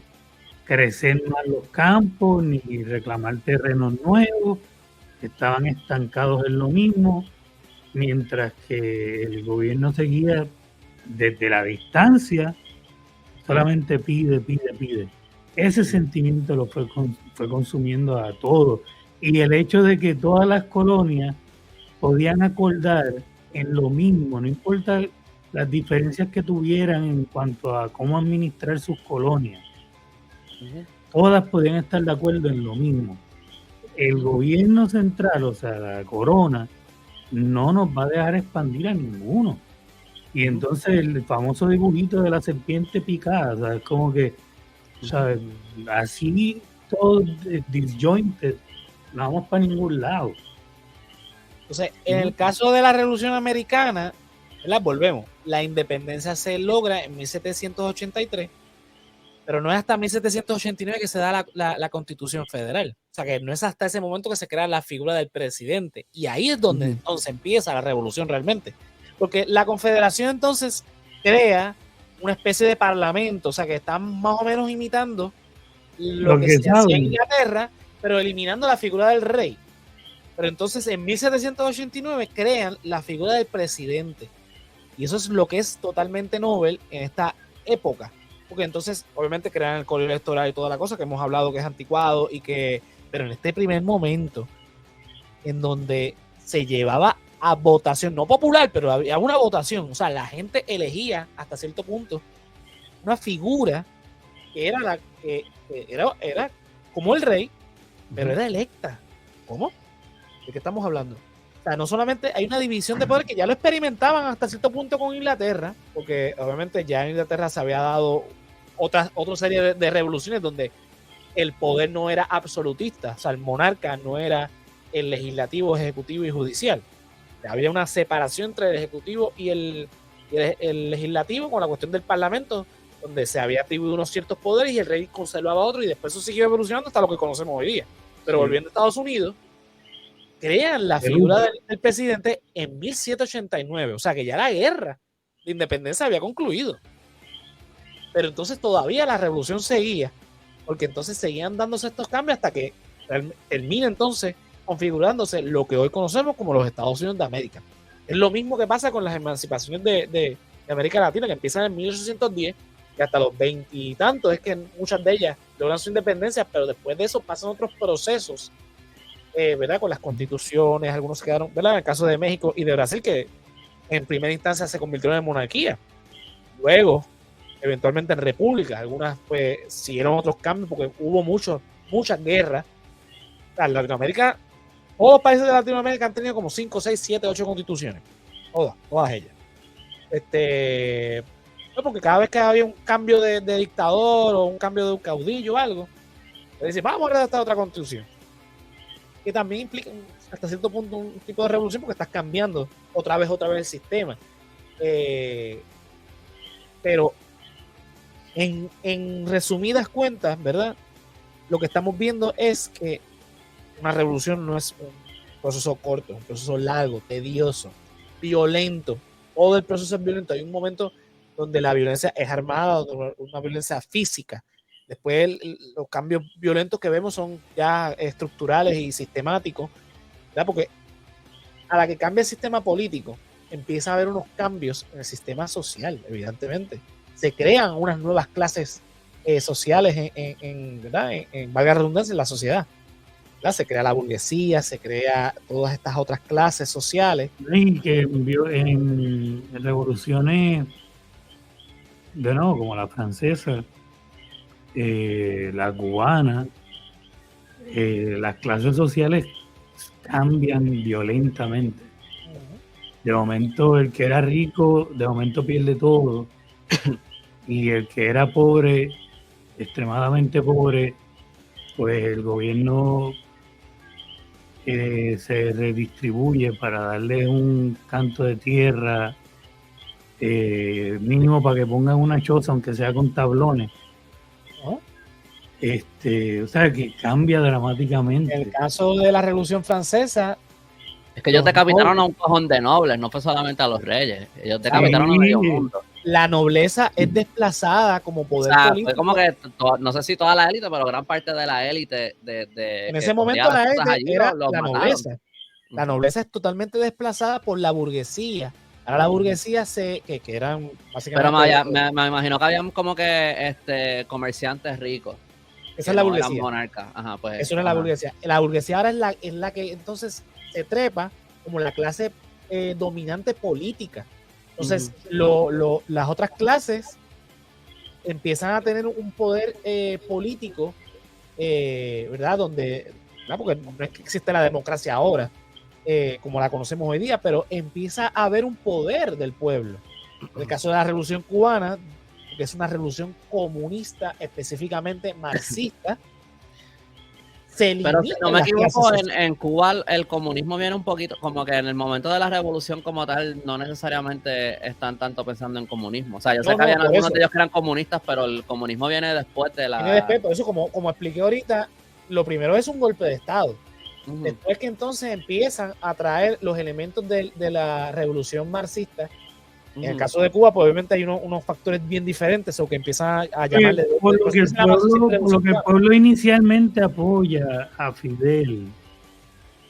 [SPEAKER 3] crecer más los campos ni reclamar terrenos nuevos, estaban estancados en lo mismo, mientras que el gobierno seguía desde la distancia, solamente pide. Ese sentimiento lo fue consumiendo a todos, y el hecho de que todas las colonias podían acordar en lo mismo, no importa las diferencias que tuvieran en cuanto a cómo administrar sus colonias, todas podían estar de acuerdo en lo mismo. El gobierno central, o sea, la corona, no nos va a dejar expandir a ninguno. Y entonces el famoso dibujito de la serpiente picada, o sea, es como que, ¿sabes? Así todo disjointed, no vamos para ningún lado.
[SPEAKER 1] Entonces, en el caso de la Revolución Americana, ¿verdad? Volvemos, la independencia se logra en 1783, pero no es hasta 1789 que se da la Constitución Federal. O sea, que no es hasta ese momento que se crea la figura del presidente. Y ahí es donde entonces empieza la revolución realmente. Porque la Confederación entonces crea una especie de parlamento, o sea, que están más o menos imitando lo que se hacía en Inglaterra, pero eliminando la figura del rey. Pero entonces en 1789 crean la figura del presidente. Y eso es lo que es totalmente novel en esta época. Porque entonces, obviamente, crean el colegio electoral y toda la cosa que hemos hablado que es anticuado y que... Pero en este primer momento, en donde se llevaba a votación, no popular, pero había una votación. O sea, la gente elegía hasta cierto punto una figura que era la que era como el rey, pero era electa. ¿Cómo? ¿De qué estamos hablando? O sea, no solamente hay una división de poder que ya lo experimentaban hasta cierto punto con Inglaterra, porque obviamente ya en Inglaterra se había dado otra serie de revoluciones donde el poder no era absolutista, o sea, el monarca no era el legislativo, ejecutivo y judicial. Había una separación entre el ejecutivo y el legislativo con la cuestión del parlamento, donde se había atribuido unos ciertos poderes y el rey conservaba otros, y después eso siguió evolucionando hasta lo que conocemos hoy día. Pero volviendo a Estados Unidos, crean la figura del presidente en 1789, o sea que ya la guerra de independencia había concluido. Pero entonces todavía la revolución seguía, porque entonces seguían dándose estos cambios hasta que termina entonces configurándose lo que hoy conocemos como los Estados Unidos de América. Es lo mismo que pasa con las emancipaciones de América Latina, que empiezan en 1810 y hasta los 20 y tantos, es que muchas de ellas logran su independencia, pero después de eso pasan otros procesos, ¿verdad? Con las constituciones, algunos quedaron, ¿verdad? En el caso de México y de Brasil, que en primera instancia se convirtieron en monarquía. Luego, eventualmente en república, algunas pues siguieron otros cambios porque hubo muchas guerras. En Latinoamérica, todos los países de Latinoamérica han tenido como 5, 6, 7, 8 constituciones. Todas ellas. Porque cada vez que había un cambio de dictador o un cambio de un caudillo o algo, le dicen, vamos a redactar otra constitución. Que también implica hasta cierto punto un tipo de revolución porque estás cambiando otra vez el sistema. Pero en resumidas cuentas, ¿verdad? Lo que estamos viendo es que una revolución no es un proceso corto, un proceso largo, tedioso, violento. Todo el proceso es violento. Hay un momento donde la violencia es armada, una violencia física. Después los cambios violentos que vemos son ya estructurales y sistemáticos, ¿verdad? Porque a la que cambia el sistema político, empieza a haber unos cambios en el sistema social, evidentemente. Se crean unas nuevas clases sociales ¿verdad? En valga la redundancia, en la sociedad. ¿Verdad? Se crea la burguesía, se crea todas estas otras clases sociales.
[SPEAKER 3] Y que en revoluciones, de nuevo, como la francesa, la cubana, las clases sociales cambian violentamente. De momento el que era rico, de momento pierde todo, y el que era pobre, extremadamente pobre, pues el gobierno se redistribuye para darle un canto de tierra mínimo para que pongan una choza, aunque sea con tablones. ¿No? O sea, que cambia dramáticamente.
[SPEAKER 1] En el caso de la Revolución Francesa,
[SPEAKER 2] es que ellos decapitaron a un cojón de nobles, no fue solamente a los reyes. Ellos decapitaron a medio mundo.
[SPEAKER 1] La nobleza es desplazada como poder político.
[SPEAKER 2] Fue como que, no sé si toda la élite, pero gran parte de la élite
[SPEAKER 1] en ese momento la élite era la nobleza. La nobleza es totalmente desplazada por la burguesía. Ahora la burguesía que eran básicamente...
[SPEAKER 2] Pero me imagino que habían como que comerciantes ricos.
[SPEAKER 1] Esa es la burguesía.
[SPEAKER 2] Ajá, pues,
[SPEAKER 1] eso no es la burguesía. La burguesía ahora es la que entonces se trepa como la clase dominante política. Entonces, las otras clases empiezan a tener un poder político, ¿verdad? Porque no es que existe la democracia ahora, como la conocemos hoy día, pero empieza a haber un poder del pueblo. En el caso de la Revolución Cubana, que es una revolución comunista, específicamente marxista,
[SPEAKER 2] pero si no me equivoco, en Cuba el comunismo viene un poquito, como que en el momento de la revolución como tal, no necesariamente están tanto pensando en comunismo. O sea, yo sé que habían algunos de ellos que eran comunistas, pero el comunismo viene después de la...
[SPEAKER 1] Viene después, por eso, como expliqué ahorita, lo primero es un golpe de Estado. Después que entonces empiezan a traer los elementos de la revolución marxista. En el caso de Cuba, pues obviamente hay unos factores bien diferentes, o que empiezan a llamarle...
[SPEAKER 3] Por lo que el pueblo inicialmente apoya a Fidel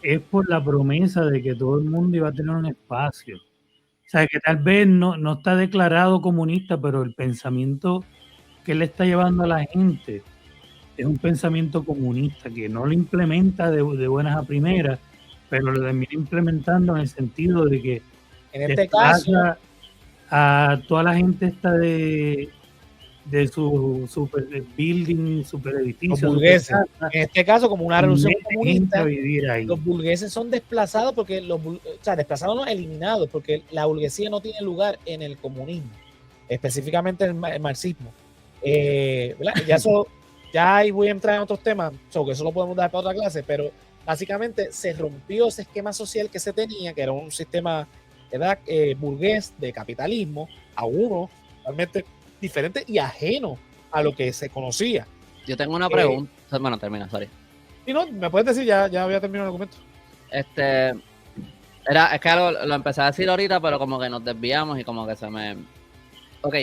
[SPEAKER 3] es por la promesa de que todo el mundo iba a tener un espacio. O sea, que tal vez no está declarado comunista, pero el pensamiento que le está llevando a la gente es un pensamiento comunista, que no lo implementa de buenas a primeras, pero lo termina implementando en el sentido de que
[SPEAKER 1] en este caso
[SPEAKER 3] a toda la gente esta de su super building, super edificio,
[SPEAKER 1] los burgueses. En este caso, como una revolución comunista, los burgueses son desplazados porque desplazados no, eliminados, porque la burguesía no tiene lugar en el comunismo, específicamente en el marxismo. Ya ahí voy a entrar en otros temas, que eso lo podemos dar para otra clase, pero básicamente se rompió ese esquema social que se tenía, que era un sistema, ¿verdad? Burgués de capitalismo, a uno realmente diferente y ajeno a lo que se conocía.
[SPEAKER 2] Yo tengo una pregunta. Bueno, termina, sorry.
[SPEAKER 1] Y no, me puedes decir, ya había terminado el argumento.
[SPEAKER 2] Es que lo empecé a decir ahorita, pero como que nos desviamos y como que se me... Ok.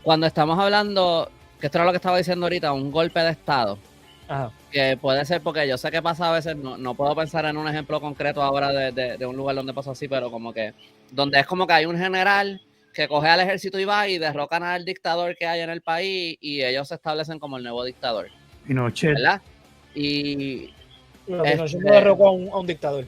[SPEAKER 2] Cuando estamos hablando, que esto era lo que estaba diciendo ahorita, un golpe de Estado.
[SPEAKER 1] Ajá.
[SPEAKER 2] Que puede ser, porque yo sé que pasa a veces, no puedo pensar en un ejemplo concreto ahora de un lugar donde pasó así, pero como que, donde es como que hay un general que coge al ejército y va y derrocan al dictador que hay en el país y ellos se establecen como el nuevo dictador.
[SPEAKER 3] Pinochet.
[SPEAKER 2] ¿Verdad? Y...
[SPEAKER 1] Pinochet no derrocó a un dictador.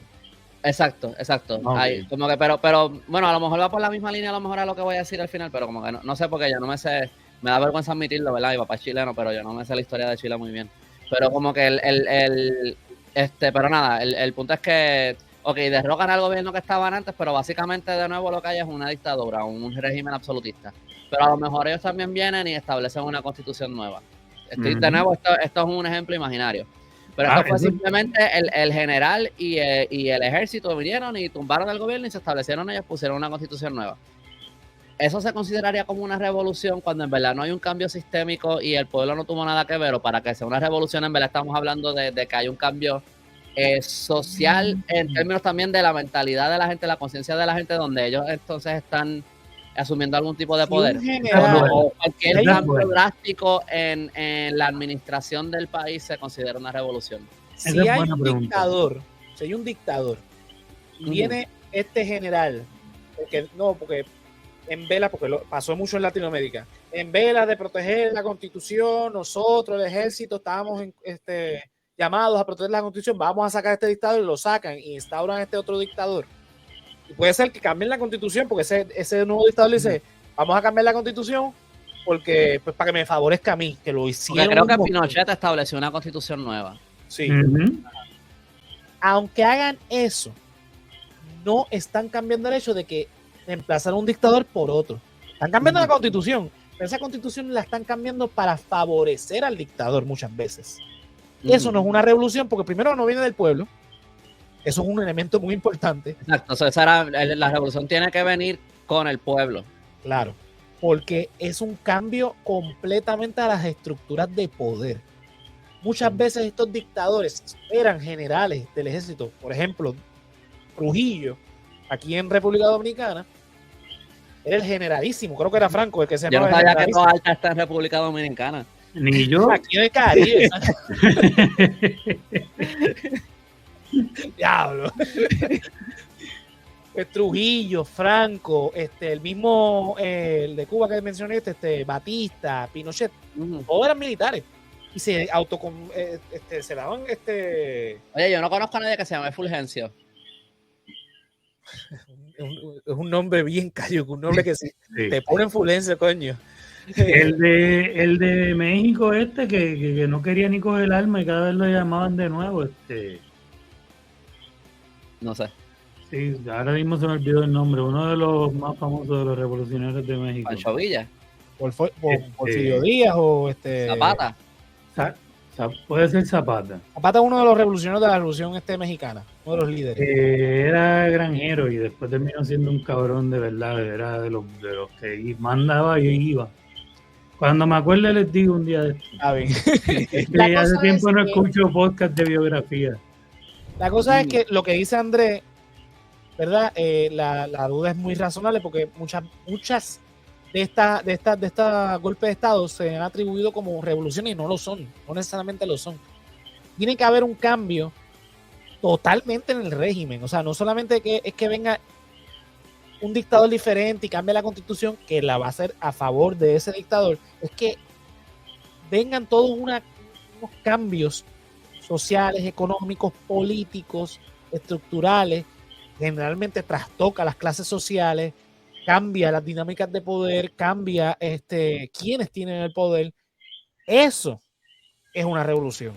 [SPEAKER 2] Exacto. Okay. Ahí, como que, pero bueno, a lo mejor va por la misma línea, a lo mejor a lo que voy a decir al final, pero como que no sé, porque yo no me sé, me da vergüenza admitirlo, ¿verdad? Mi papá es chileno, pero yo no me sé la historia de Chile muy bien. Pero como que pero nada, el punto es que, ok, derrocan al gobierno que estaban antes, pero básicamente de nuevo lo que hay es una dictadura, un régimen absolutista. Pero a lo mejor ellos también vienen y establecen una constitución nueva. De nuevo, esto es un ejemplo imaginario. Pero esto fue simplemente el general y el ejército vinieron y tumbaron el gobierno y se establecieron ellos, pusieron una constitución nueva. ¿Eso se consideraría como una revolución cuando en verdad no hay un cambio sistémico y el pueblo no tuvo nada que ver? O para que sea una revolución, en verdad estamos hablando de que hay un cambio social en términos también de la mentalidad de la gente, la conciencia de la gente, donde ellos entonces están asumiendo algún tipo de poder. O cualquier cambio drástico en la administración del país se considera una revolución.
[SPEAKER 1] Si hay un dictador, viene este general, porque en vela, porque pasó mucho en Latinoamérica, en vela de proteger la Constitución, nosotros, el ejército, estábamos llamados a proteger la Constitución, vamos a sacar a este dictador, y lo sacan y instauran a este otro dictador. Y puede ser que cambien la Constitución, porque ese nuevo dictador dice, vamos a cambiar la Constitución porque pues, para que me favorezca a mí, que lo hicieron.
[SPEAKER 2] Porque creo que Pinochet estableció una Constitución nueva.
[SPEAKER 1] Sí. Aunque hagan eso, no están cambiando el hecho de que reemplazar a un dictador por otro. Están cambiando la Constitución, pero esa Constitución la están cambiando para favorecer al dictador muchas veces. Eso no es una revolución, porque primero no viene del pueblo. Eso es un elemento muy importante.
[SPEAKER 2] Exacto, la revolución tiene que venir con el pueblo.
[SPEAKER 1] Claro, porque es un cambio completamente a las estructuras de poder. Muchas veces estos dictadores eran generales del ejército. Por ejemplo, Trujillo, aquí en República Dominicana, era el generalísimo. Creo que era Franco el que se llamaba.
[SPEAKER 2] Yo no sabía que Toda Alta está en República Dominicana.
[SPEAKER 3] Ni yo.
[SPEAKER 1] Aquí en el Caribe. Diablo. Pues Trujillo, Franco, el mismo el de Cuba que mencioné, Batista, Pinochet, todos eran militares y se se daban
[SPEAKER 2] Oye, yo no conozco a nadie que se llame Fulgencio.
[SPEAKER 1] Es un nombre bien cayuco, un nombre que sí. Te pone enfulense, coño.
[SPEAKER 3] El de México que no quería ni coger el alma y cada vez lo llamaban de nuevo,
[SPEAKER 2] No sé.
[SPEAKER 3] Sí, ahora mismo se me olvidó el nombre, uno de los más famosos de los revolucionarios de México.
[SPEAKER 2] Pancho Villa.
[SPEAKER 1] Porfirio Díaz o
[SPEAKER 2] Zapata.
[SPEAKER 3] Puede ser Zapata.
[SPEAKER 1] Zapata es uno de los revolucionarios de la revolución mexicana, uno de los líderes.
[SPEAKER 3] Era granjero y después terminó siendo un cabrón de verdad, era de los que mandaba y iba. Cuando me acuerde les digo un día de esto. Es que hace tiempo no escucho podcast de biografía.
[SPEAKER 1] La cosa es que lo que dice Andrés, ¿verdad? La duda es muy razonable porque muchas de estas golpes de Estado se han atribuido como revoluciones y no lo son, no necesariamente lo son. Tiene que haber un cambio totalmente en el régimen, o sea, no solamente es que venga un dictador diferente y cambie la constitución, que la va a hacer a favor de ese dictador, es que vengan todos unos cambios sociales, económicos, políticos, estructurales, generalmente trastoca las clases sociales, cambia las dinámicas de poder, cambia quiénes tienen el poder. Eso es una revolución.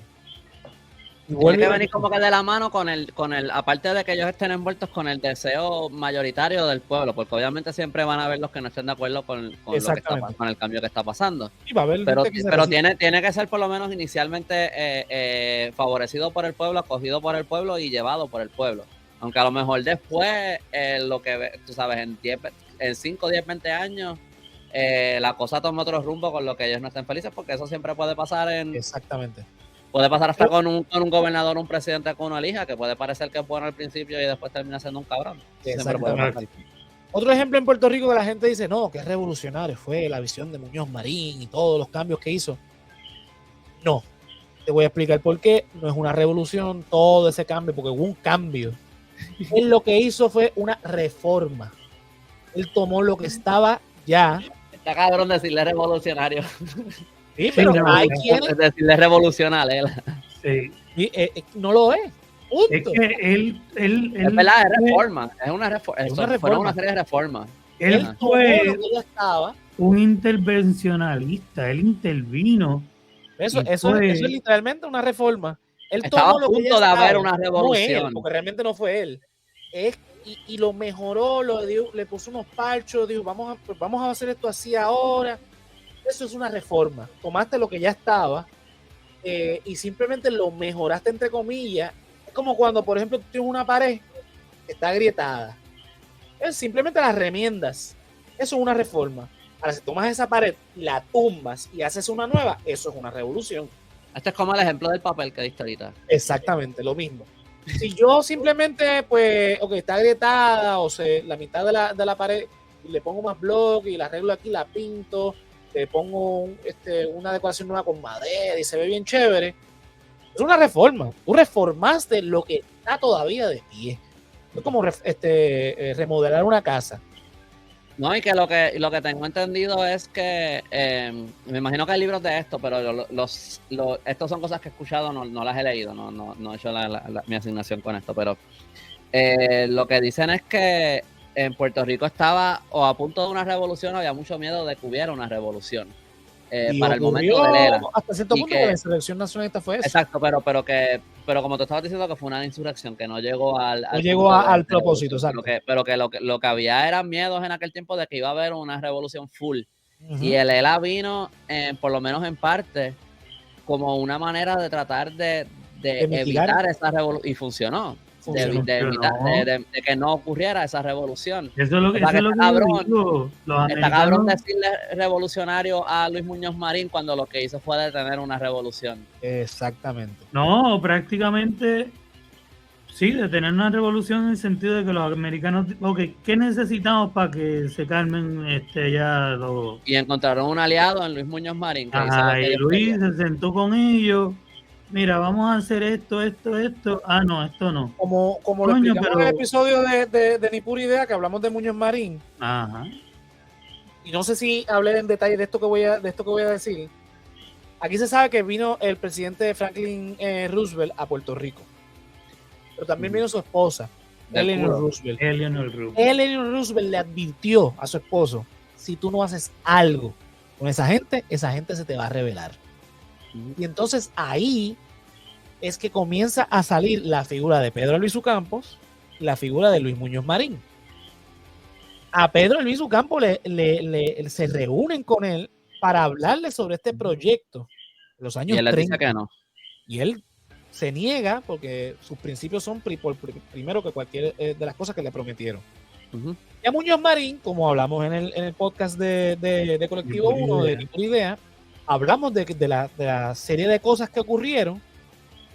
[SPEAKER 2] Tiene que venir como que de la mano con el, aparte de que ellos estén envueltos con el deseo mayoritario del pueblo, porque obviamente siempre van a haber los que no estén de acuerdo con lo que con el cambio que está pasando. Pero tiene que ser por lo menos inicialmente favorecido por el pueblo, acogido por el pueblo y llevado por el pueblo. Aunque a lo mejor después, lo que tú sabes, en 5, 10, 20 años, la cosa toma otro rumbo con lo que ellos no estén felices, porque eso siempre puede pasar
[SPEAKER 1] Exactamente.
[SPEAKER 2] Puede pasar hasta con un gobernador, un presidente que uno elija, que puede parecer que es bueno al principio y después termina siendo un cabrón. Siempre puede pasar.
[SPEAKER 1] Otro ejemplo en Puerto Rico que la gente dice, no, que es revolucionario, fue la visión de Muñoz Marín y todos los cambios que hizo. No, te voy a explicar por qué. No es una revolución todo ese cambio, porque hubo un cambio. Él lo que hizo fue una reforma. Él tomó lo que estaba ya.
[SPEAKER 2] Está cabrón decirle revolucionario.
[SPEAKER 1] Sí, pero hay quienes...
[SPEAKER 2] decirle revolucionario.
[SPEAKER 3] Sí.
[SPEAKER 1] No lo es. Punto.
[SPEAKER 3] Es que él
[SPEAKER 2] es verdad, es reforma. Es una reforma. Fueron una serie de reformas.
[SPEAKER 3] Él fue un intervencionalista. Él intervino.
[SPEAKER 1] Eso es literalmente una reforma. Él
[SPEAKER 2] estaba a punto de haber una revolución.
[SPEAKER 1] No él, porque realmente no fue él. Y lo mejoró, le puso unos parchos, dijo, vamos a hacer esto así ahora. Eso es una reforma. Tomaste lo que ya estaba y simplemente lo mejoraste, entre comillas. Es como cuando, por ejemplo, tú tienes una pared que está agrietada. Simplemente la remiendas. Eso es una reforma. Ahora, si tomas esa pared, la tumbas y haces una nueva, eso es una revolución.
[SPEAKER 2] Este es como el ejemplo del papel que diste ahorita.
[SPEAKER 1] Exactamente, lo mismo. Si yo simplemente, pues, está agrietada o la mitad de la pared, y le pongo más bloque y la arreglo aquí, la pinto, le pongo una decoración nueva con madera y se ve bien chévere, es una reforma. Tú reformaste lo que está todavía de pie. Es como remodelar una casa.
[SPEAKER 2] No, y que lo que tengo entendido es que me imagino que hay libros de esto, pero estos son cosas que he escuchado, no las he leído, no he hecho mi asignación con esto, pero lo que dicen es que en Puerto Rico estaba o a punto de una revolución, había mucho miedo de que hubiera una revolución para el momento de Lela.
[SPEAKER 1] Hasta cierto punto que la insurrección nacionalista fue eso.
[SPEAKER 2] Exacto, pero como tú estabas diciendo que fue una insurrección que no llegó al
[SPEAKER 1] propósito, exacto.
[SPEAKER 2] Pero que lo que había eran miedos en aquel tiempo de que iba a haber una revolución full. Y el ELA vino, por lo menos en parte, como una manera de tratar de evitar esa revolución, y funcionó. De que no ocurriera esa revolución.
[SPEAKER 3] Eso es lo que digo.
[SPEAKER 2] Está cabrón decirle revolucionario a Luis Muñoz Marín cuando lo que hizo fue detener una revolución.
[SPEAKER 1] Exactamente.
[SPEAKER 3] No, prácticamente sí, detener una revolución en el sentido de que los americanos, ¿qué necesitamos para que se calmen ya los...
[SPEAKER 2] Y encontraron un aliado en Luis Muñoz Marín.
[SPEAKER 3] Y Luis se sentó con ellos. Mira, vamos a hacer esto. Ah, no, esto no.
[SPEAKER 1] Como lo explicamos en el episodio de Ni Pura Idea, que hablamos de Muñoz Marín.
[SPEAKER 3] Ajá.
[SPEAKER 1] Y no sé si hablé en detalle de esto que voy a decir. Aquí se sabe que vino el presidente Franklin Roosevelt a Puerto Rico. Pero también vino su esposa. Eleanor Roosevelt.
[SPEAKER 3] Eleanor
[SPEAKER 1] Roosevelt le advirtió a su esposo, si tú no haces algo con esa gente se te va a rebelar. Y entonces ahí es que comienza a salir la figura de Pedro Albizu Campos y la figura de Luis Muñoz Marín. A Pedro Albizu Campos se reúnen con él para hablarle sobre este proyecto en los años 30. Y él dice que no. Y él se niega porque sus principios son primero que cualquier de las cosas que le prometieron. Y a Muñoz Marín, como hablamos en el podcast de Colectivo 1, de Tipo de Idea, hablamos de la serie de cosas que ocurrieron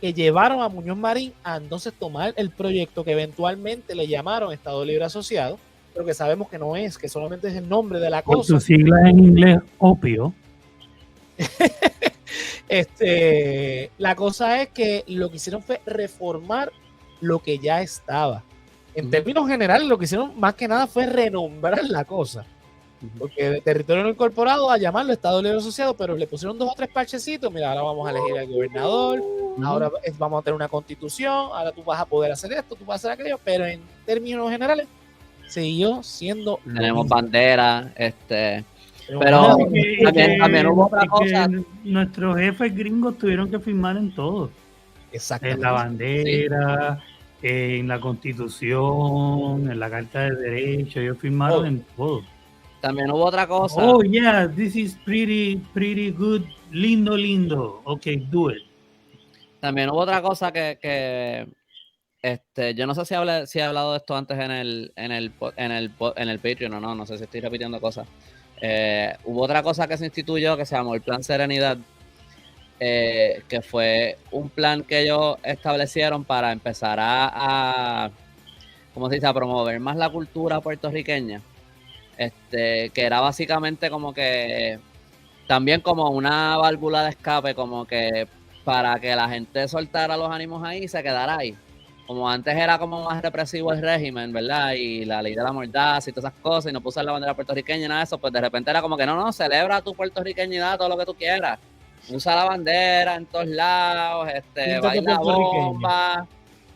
[SPEAKER 1] que llevaron a Muñoz Marín a entonces tomar el proyecto que eventualmente le llamaron Estado Libre Asociado, pero que sabemos que no es, que solamente es el nombre de la cosa. Por
[SPEAKER 3] sus siglas en inglés, opio.
[SPEAKER 1] La cosa es que lo que hicieron fue reformar lo que ya estaba. En términos generales, lo que hicieron más que nada fue renombrar la cosa. Porque de territorio no incorporado a llamarlo Estado Libre Asociado, pero le pusieron 2 o 3 parchecitos. Mira, ahora vamos a elegir al gobernador, ahora vamos a tener una constitución, ahora tú vas a poder hacer esto, tú vas a hacer aquello, pero en términos generales siguió siendo.
[SPEAKER 2] Tenemos bandera, pero también hubo otra cosa.
[SPEAKER 3] Nuestros jefes gringos tuvieron que firmar en todo.
[SPEAKER 1] Exactamente.
[SPEAKER 3] En la bandera, en la Constitución, en la Carta de Derechos, ellos firmaron en todo.
[SPEAKER 2] También hubo otra cosa.
[SPEAKER 3] Oh, yeah, this is pretty good. Lindo. Okay, do it.
[SPEAKER 2] También hubo otra cosa que yo no sé si he hablado de esto antes en el Patreon o no sé si estoy repitiendo cosas. Hubo otra cosa que se instituyó que se llamó el Plan Serenidad, que fue un plan que ellos establecieron para empezar a ¿cómo se dice?, a promover más la cultura puertorriqueña, que era básicamente como que también como una válvula de escape, como que para que la gente soltara los ánimos ahí y se quedara ahí. Como antes era como más represivo el régimen, ¿verdad? Y la ley de la mordaza y todas esas cosas, y no puso la bandera puertorriqueña y nada de eso, pues de repente era como que no, celebra tu puertorriqueñidad, todo lo que tú quieras. Usa la bandera en todos lados, baila bomba,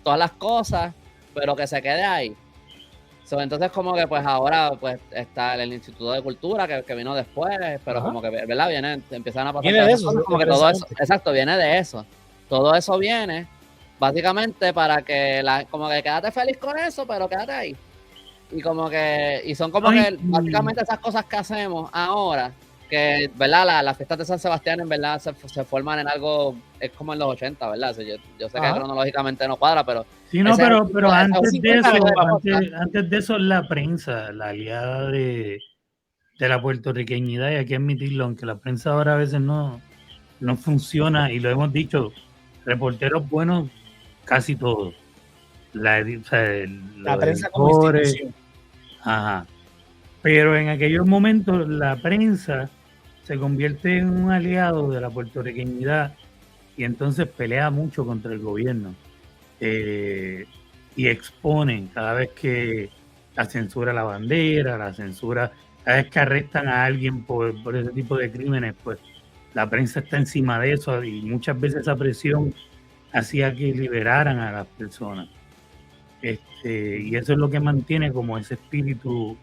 [SPEAKER 2] todas las cosas, pero que se quede ahí. Entonces como que pues ahora pues está el Instituto de Cultura que vino después, pero como que, ¿verdad? Empiezan a pasar
[SPEAKER 1] viene de eso,
[SPEAKER 2] como que todo eso, exacto, viene de eso. Todo eso viene básicamente para que como que quédate feliz con eso, pero quédate ahí. Y como que, y son como que básicamente esas cosas que hacemos ahora, que, ¿verdad? Las fiestas de San Sebastián, en verdad, se forman en algo, es como en los 80, ¿verdad? O sea, yo sé que cronológicamente no cuadra, pero...
[SPEAKER 3] Sí, no, pero antes de eso, la prensa, la aliada de la puertorriqueñidad, y hay que admitirlo, aunque la prensa ahora a veces no funciona, y lo hemos dicho, reporteros buenos, casi todos. La
[SPEAKER 1] prensa como institución.
[SPEAKER 3] Ajá. Pero en aquellos momentos la prensa se convierte en un aliado de la puertorriqueñidad y entonces pelea mucho contra el gobierno, y exponen cada vez que la censura la bandera, cada vez que arrestan a alguien por ese tipo de crímenes, pues la prensa está encima de eso, y muchas veces esa presión hacía que liberaran a las personas. Y eso es lo que mantiene como ese espíritu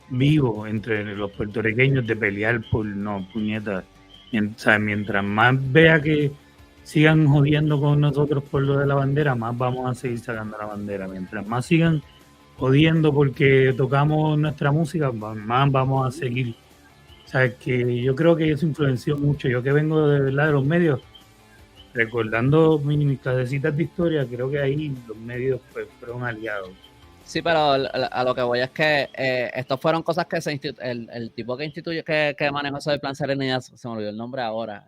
[SPEAKER 3] vivo entre los puertorriqueños de pelear por puñetas. Mientras más vea que sigan jodiendo con nosotros por lo de la bandera, más vamos a seguir sacando la bandera. Mientras más sigan jodiendo porque tocamos nuestra música, más vamos a seguir. O sea, que yo creo que eso influenció mucho. Yo que vengo de verdad de los medios, recordando mis clasecitas de historia, creo que ahí los medios pues fueron aliados.
[SPEAKER 2] Sí, pero a lo que voy es que estas fueron cosas que el tipo que instituyó, que manejó eso del Plan Serenidad, se me olvidó el nombre ahora,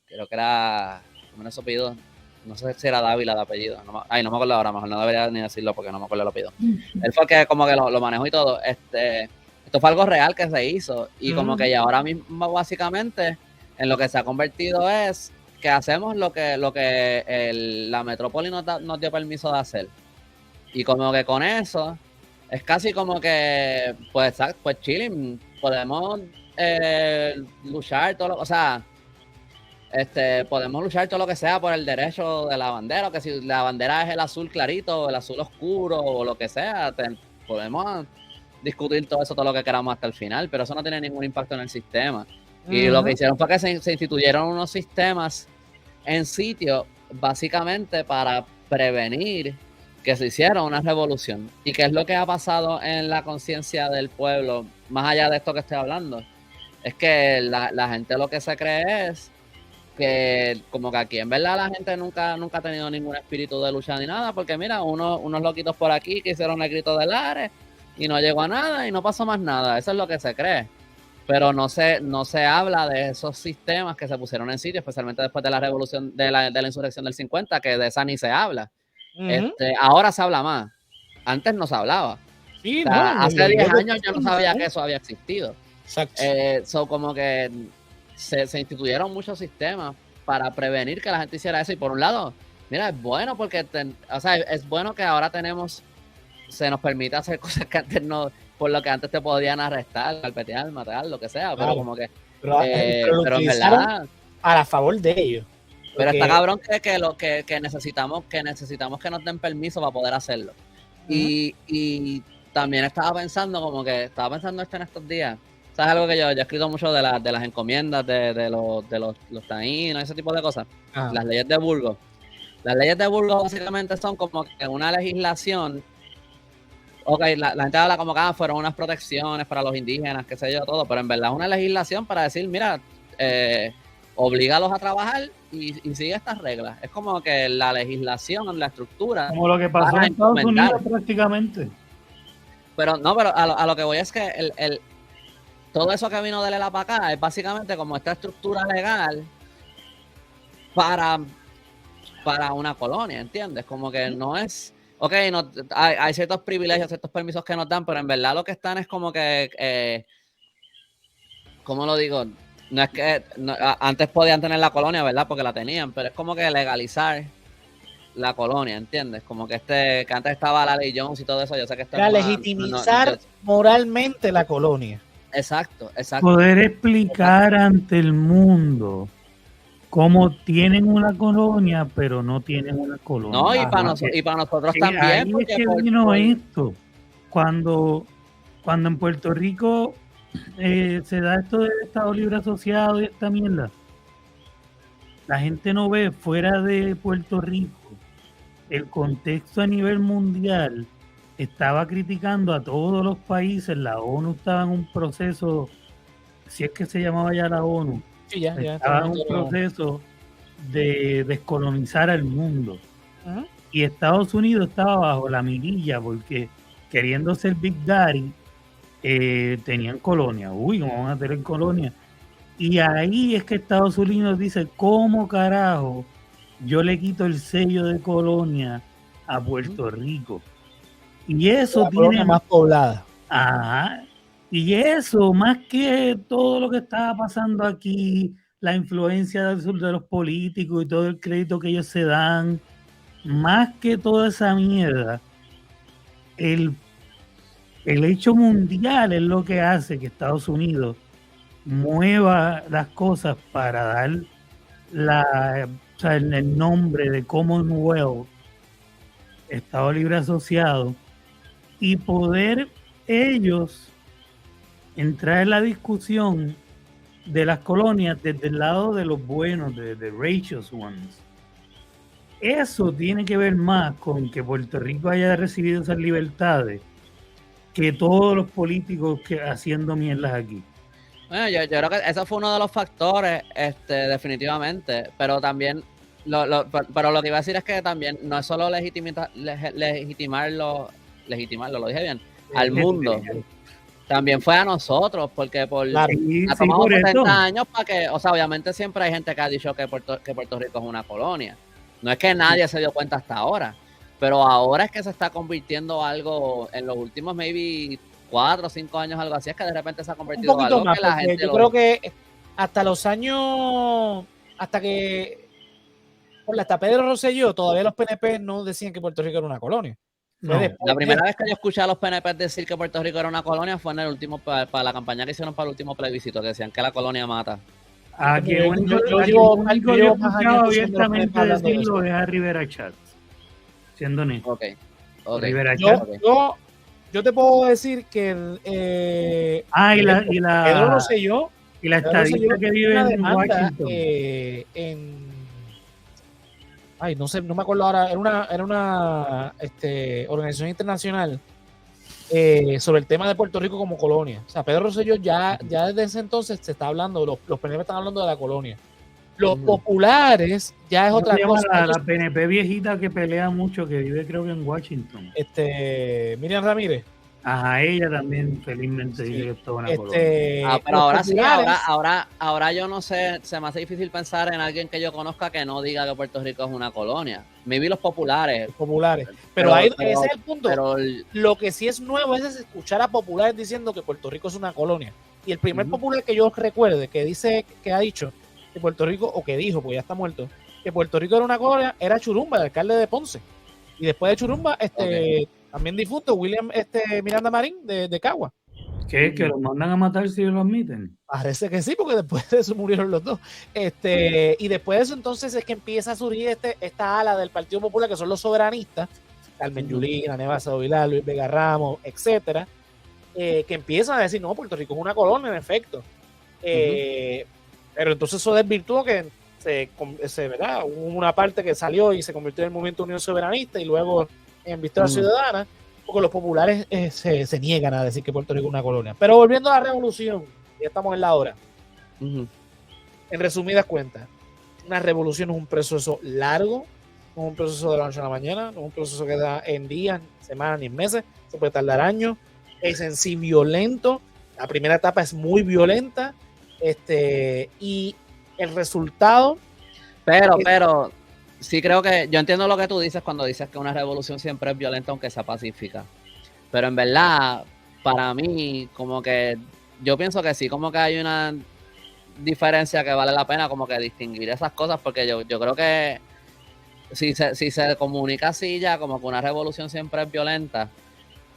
[SPEAKER 2] creo que era, no sé apellido, no sé si era Dávila de apellido, no me acuerdo ahora, mejor no debería ni decirlo porque no me acuerdo el apellido. Él fue el que como que lo manejó y todo. Esto fue algo real que se hizo, y como que ya ahora mismo básicamente en lo que se ha convertido es que hacemos lo que la metrópoli nos dio permiso de hacer. Y como que con eso es casi como que pues chilling, podemos luchar todo o sea, podemos luchar todo lo que sea por el derecho de la bandera, que si la bandera es el azul clarito, o el azul oscuro, o lo que sea, podemos discutir todo eso, todo lo que queramos hasta el final, pero eso no tiene ningún impacto en el sistema. Y lo que hicieron fue que se instituyeron unos sistemas en sitio, básicamente para prevenir que se hiciera una revolución. ¿Y qué es lo que ha pasado en la conciencia del pueblo, más allá de esto que estoy hablando? Es que la gente lo que se cree es que como que aquí en verdad la gente nunca ha tenido ningún espíritu de lucha ni nada, porque mira, unos loquitos por aquí que hicieron el grito del Ares y no llegó a nada y no pasó más nada. Eso es lo que se cree. Pero no se habla de esos sistemas que se pusieron en sitio, especialmente después de la revolución, de la insurrección del 50, que de esa ni se habla. Ahora se habla más. Antes no se hablaba.
[SPEAKER 1] Sí,
[SPEAKER 2] o sea, hace 10 años yo no sabía que eso había existido.
[SPEAKER 1] Exacto.
[SPEAKER 2] Como que se instituyeron muchos sistemas para prevenir que la gente hiciera eso. Y por un lado, mira, es bueno porque, es bueno que ahora se nos permite hacer cosas que antes no, por lo que antes te podían arrestar, carpetear, matar, lo que sea, pero como que
[SPEAKER 1] pero en verdad a favor de ellos.
[SPEAKER 2] Pero está cabrón que necesitamos que nos den permiso para poder hacerlo. Y también estaba pensando esto en estos días. ¿Sabes algo que yo he escrito mucho de las encomiendas de los taínos, ese tipo de cosas? Las leyes de Burgos. Las leyes de Burgos básicamente son como que una legislación. Ok, la gente habla como que fueron unas protecciones para los indígenas, qué sé yo, todo, pero en verdad es una legislación para decir, mira, oblígalos a trabajar y sigue estas reglas. Es como que la legislación, la estructura.
[SPEAKER 3] Como lo que pasó en Estados Unidos prácticamente.
[SPEAKER 2] Pero a lo que voy es que todo eso que vino de Lela para acá es básicamente como esta estructura legal para una colonia, ¿entiendes? Como que no es... Ok, hay ciertos privilegios, ciertos permisos que nos dan, pero en verdad lo que están es como que... ¿cómo lo digo? No es que... antes podían tener la colonia, ¿verdad? Porque la tenían, pero es como que legalizar la colonia, ¿entiendes? Como que que antes estaba la ley Jones y todo eso, yo sé que esto
[SPEAKER 1] es legitimizar moralmente la colonia.
[SPEAKER 2] Exacto.
[SPEAKER 3] Poder explicar ante el mundo cómo tienen una colonia, pero no tienen una colonia.
[SPEAKER 2] No, y para nosotros también.
[SPEAKER 3] Ahí es que vino esto. Cuando en Puerto Rico se da esto del Estado Libre Asociado y esta mierda, la gente no ve fuera de Puerto Rico el contexto a nivel mundial. Estaba criticando a todos los países, la ONU estaba en un proceso, si es que se llamaba ya la ONU, estaba en un proceso de descolonizar al mundo. Y Estados Unidos estaba bajo la mirilla porque queriendo ser Big Daddy, tenían colonia. ¿Cómo van a tener colonia? Y ahí es que Estados Unidos dice, ¿cómo carajo yo le quito el sello de colonia a Puerto Rico? Y eso tiene
[SPEAKER 1] más poblada.
[SPEAKER 3] Ajá. Y eso, más que todo lo que estaba pasando aquí, la influencia de los políticos y todo el crédito que ellos se dan, más que toda esa mierda, el hecho mundial es lo que hace que Estados Unidos mueva las cosas para dar el nombre de Commonwealth, Estado Libre Asociado, y poder ellos entrar en la discusión de las colonias desde el lado de los buenos, de righteous ones. Eso tiene que ver más con que Puerto Rico haya recibido esas libertades que todos los políticos que haciendo mierdas aquí.
[SPEAKER 2] Bueno, yo creo que eso fue uno de los factores, definitivamente, pero también pero lo que iba a decir es que también no es solo legitimarlo, lo dije bien, al mundo. También fue a nosotros, porque ha tomado 70 años para que, obviamente siempre hay gente que ha dicho que Puerto Rico es una colonia. No es que nadie se dio cuenta hasta ahora, pero ahora es que se está convirtiendo algo en los últimos maybe 4 o 5 años, algo así, es que de repente se ha convertido en algo
[SPEAKER 1] más,
[SPEAKER 2] que la gente
[SPEAKER 1] yo creo que hasta los años, hasta Pedro Rosselló, todavía los PNP no decían que Puerto Rico era una colonia.
[SPEAKER 2] No. La primera vez que yo escuché a los PNP decir que Puerto Rico era una colonia fue en el último, para la campaña que hicieron para el último plebiscito, que decían que la colonia mata.
[SPEAKER 3] Aquí el único que he escuchado abiertamente decirlo es a Rivera Chat, siendo honesto.
[SPEAKER 2] Ok.
[SPEAKER 3] Rivera Chat.
[SPEAKER 1] Yo te puedo decir que
[SPEAKER 3] Pedro
[SPEAKER 1] Rosselló
[SPEAKER 3] y la estadista que vive en Washington.
[SPEAKER 1] No sé, no me acuerdo ahora, era una organización internacional sobre el tema de Puerto Rico como colonia. O sea, Pedro Rosselló ya desde ese entonces se está hablando, los PNP están hablando de la colonia. Los populares ya es otra cosa.
[SPEAKER 3] La PNP viejita que pelea mucho, que vive creo que en Washington.
[SPEAKER 1] Miriam Ramírez.
[SPEAKER 3] Ajá, ella también felizmente dice que es toda una colonia.
[SPEAKER 2] Pero ahora populares, sí, ahora yo no sé, se me hace difícil pensar en alguien que yo conozca que no diga que Puerto Rico es una colonia. Maybe los populares.
[SPEAKER 1] Pero ese es el punto. Lo que sí es nuevo es escuchar a populares diciendo que Puerto Rico es una colonia. Y el primer popular que yo recuerde que dice, que ha dicho que Puerto Rico, o que dijo, pues ya está muerto, que Puerto Rico era una colonia, era Churumba, el alcalde de Ponce. Y después de Churumba, también difunto William Miranda Marín de Cagua.
[SPEAKER 3] ¿Qué? ¿Que los mandan a matar si lo admiten?
[SPEAKER 1] Parece que sí, porque después de eso murieron los dos. Y después de eso entonces es que empieza a surgir esta ala del Partido Popular, que son los soberanistas, Carmen Yulín, Aníbal Acevedo Vilá, Luis Vega Ramos, etcétera, que empiezan a decir, no, Puerto Rico es una colonia, en efecto. Pero entonces eso desvirtuó que ¿verdad? Hubo una parte que salió y se convirtió en el Movimiento Unión Soberanista y luego en Victoria Ciudadana, porque los populares se niegan a decir que Puerto Rico es una colonia. Pero volviendo a la revolución, ya estamos en la hora. En resumidas cuentas, una revolución es un proceso largo, no es un proceso de la noche a la mañana, no es un proceso que da en días, semanas ni en meses, se puede tardar años, es en sí violento, la primera etapa es muy violenta, y el resultado...
[SPEAKER 2] Pero sí creo que, yo entiendo lo que tú dices cuando dices que una revolución siempre es violenta aunque sea pacífica, pero en verdad, para mí, como que yo pienso que sí, como que hay una diferencia que vale la pena como que distinguir esas cosas, porque yo creo que si se comunica así ya, como que una revolución siempre es violenta,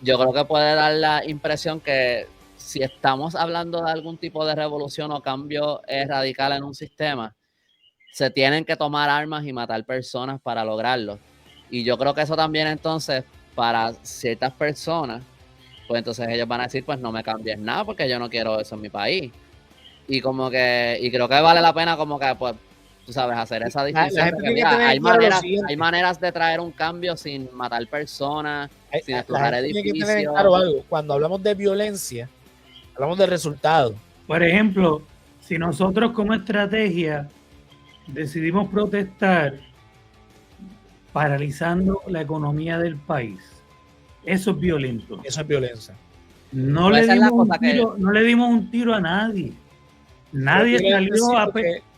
[SPEAKER 2] yo creo que puede dar la impresión que si estamos hablando de algún tipo de revolución o cambio radical en un sistema, se tienen que tomar armas y matar personas para lograrlo. Y yo creo que eso también entonces, para ciertas personas, pues entonces ellos van a decir, pues no me cambies nada porque yo no quiero eso en mi país. Y como que, y creo que vale la pena como que, pues, tú sabes, hacer esa distinción. Hay maneras de traer un cambio sin matar personas, sin explotar edificios.
[SPEAKER 1] Claro, algo. Cuando hablamos de violencia, hablamos de resultados.
[SPEAKER 3] Por ejemplo, si nosotros como estrategia decidimos protestar paralizando la economía del país, eso es violento.
[SPEAKER 1] Eso es violencia.
[SPEAKER 3] No le dimos un tiro a nadie. Nadie salió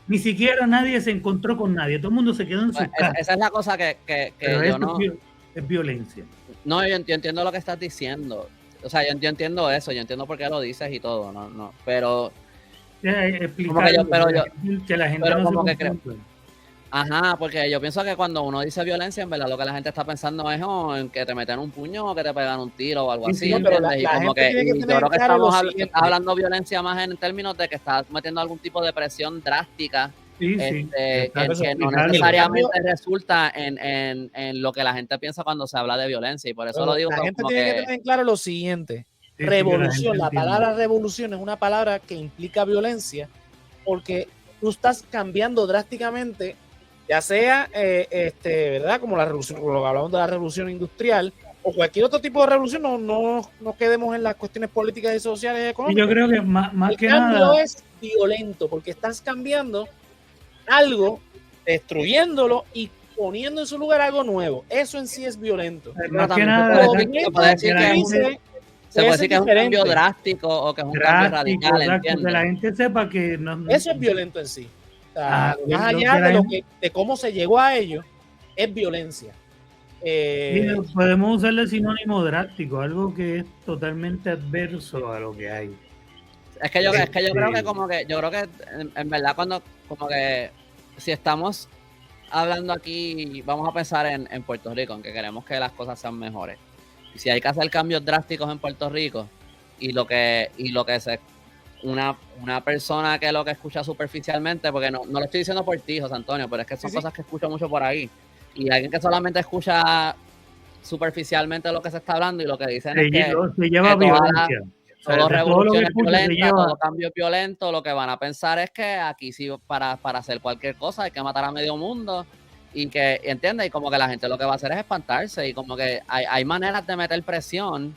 [SPEAKER 3] ni siquiera nadie se encontró con nadie. Todo el mundo se quedó en su casa.
[SPEAKER 2] Esa es la cosa que yo no...
[SPEAKER 3] Es violencia.
[SPEAKER 2] No, yo entiendo lo que estás diciendo. O sea, yo entiendo eso. Yo entiendo por qué lo dices y todo. No, pero...
[SPEAKER 3] que la gente no se
[SPEAKER 2] creo. Ajá, porque yo pienso que cuando uno dice violencia, en verdad lo que la gente está pensando es en que te meten un puño o que te pegan un tiro o algo así, ¿entiendes? Y como que yo creo que estamos hablando de violencia más en términos de que estás metiendo algún tipo de presión drástica, que no necesariamente resulta en lo que la gente piensa cuando se habla de violencia, y por eso lo digo.
[SPEAKER 1] La gente tiene que tener claro lo siguiente. Revolución, la palabra revolución es una palabra que implica violencia porque tú estás cambiando drásticamente, ya sea verdad, como la revolución, como lo que hablamos de la revolución industrial o cualquier otro tipo de revolución. No quedemos en las cuestiones políticas y sociales y económicas.
[SPEAKER 3] Yo creo que más que nada
[SPEAKER 1] el cambio es violento porque estás cambiando algo, destruyéndolo y poniendo en su lugar algo nuevo. Eso en sí es violento.
[SPEAKER 3] Más que nada,
[SPEAKER 2] se puede decir que es un cambio drástico o que es un cambio radical.
[SPEAKER 3] Que la gente sepa que
[SPEAKER 1] eso es violento en sí. O sea, más allá de cómo se llegó a ello, es violencia.
[SPEAKER 3] Podemos usarle sinónimo drástico, algo que es totalmente adverso a lo que hay.
[SPEAKER 2] Es que yo creo que como que, yo creo que en verdad cuando como que si estamos hablando aquí, vamos a pensar en Puerto Rico, en que queremos que las cosas sean mejores. Y si hay que hacer cambios drásticos en Puerto Rico y lo que se una persona que lo que escucha superficialmente, porque no lo estoy diciendo por ti, José Antonio, pero es que son cosas que escucho mucho por ahí. Y alguien que solamente escucha superficialmente lo que se está hablando y lo que dicen es que
[SPEAKER 3] se lleva violencia.
[SPEAKER 2] Todo revolución es violenta, todo cambio es violento, lo que van a pensar es que aquí sí para hacer cualquier cosa hay que matar a medio mundo y que, ¿entiendes? Y como que la gente lo que va a hacer es espantarse y como que hay maneras de meter presión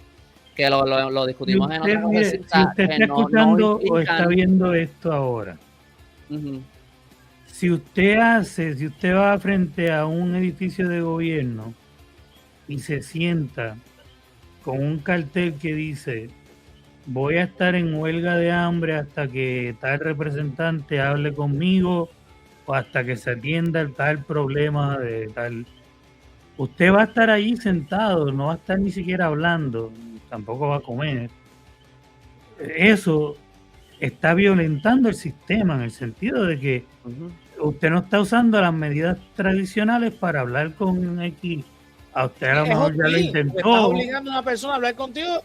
[SPEAKER 2] que lo discutimos en otra
[SPEAKER 3] cosa. Si usted está escuchando o está viendo esto ahora, si usted va frente a un edificio de gobierno y se sienta con un cartel que dice: voy a estar en huelga de hambre hasta que tal representante hable conmigo o hasta que se atienda el tal problema de tal. Usted va a estar ahí sentado, no va a estar ni siquiera hablando, tampoco va a comer. Eso está violentando el sistema en el sentido de que usted no está usando las medidas tradicionales para hablar con X. A usted a lo mejor ya lo intentó.
[SPEAKER 1] Está obligando a una persona a hablar contigo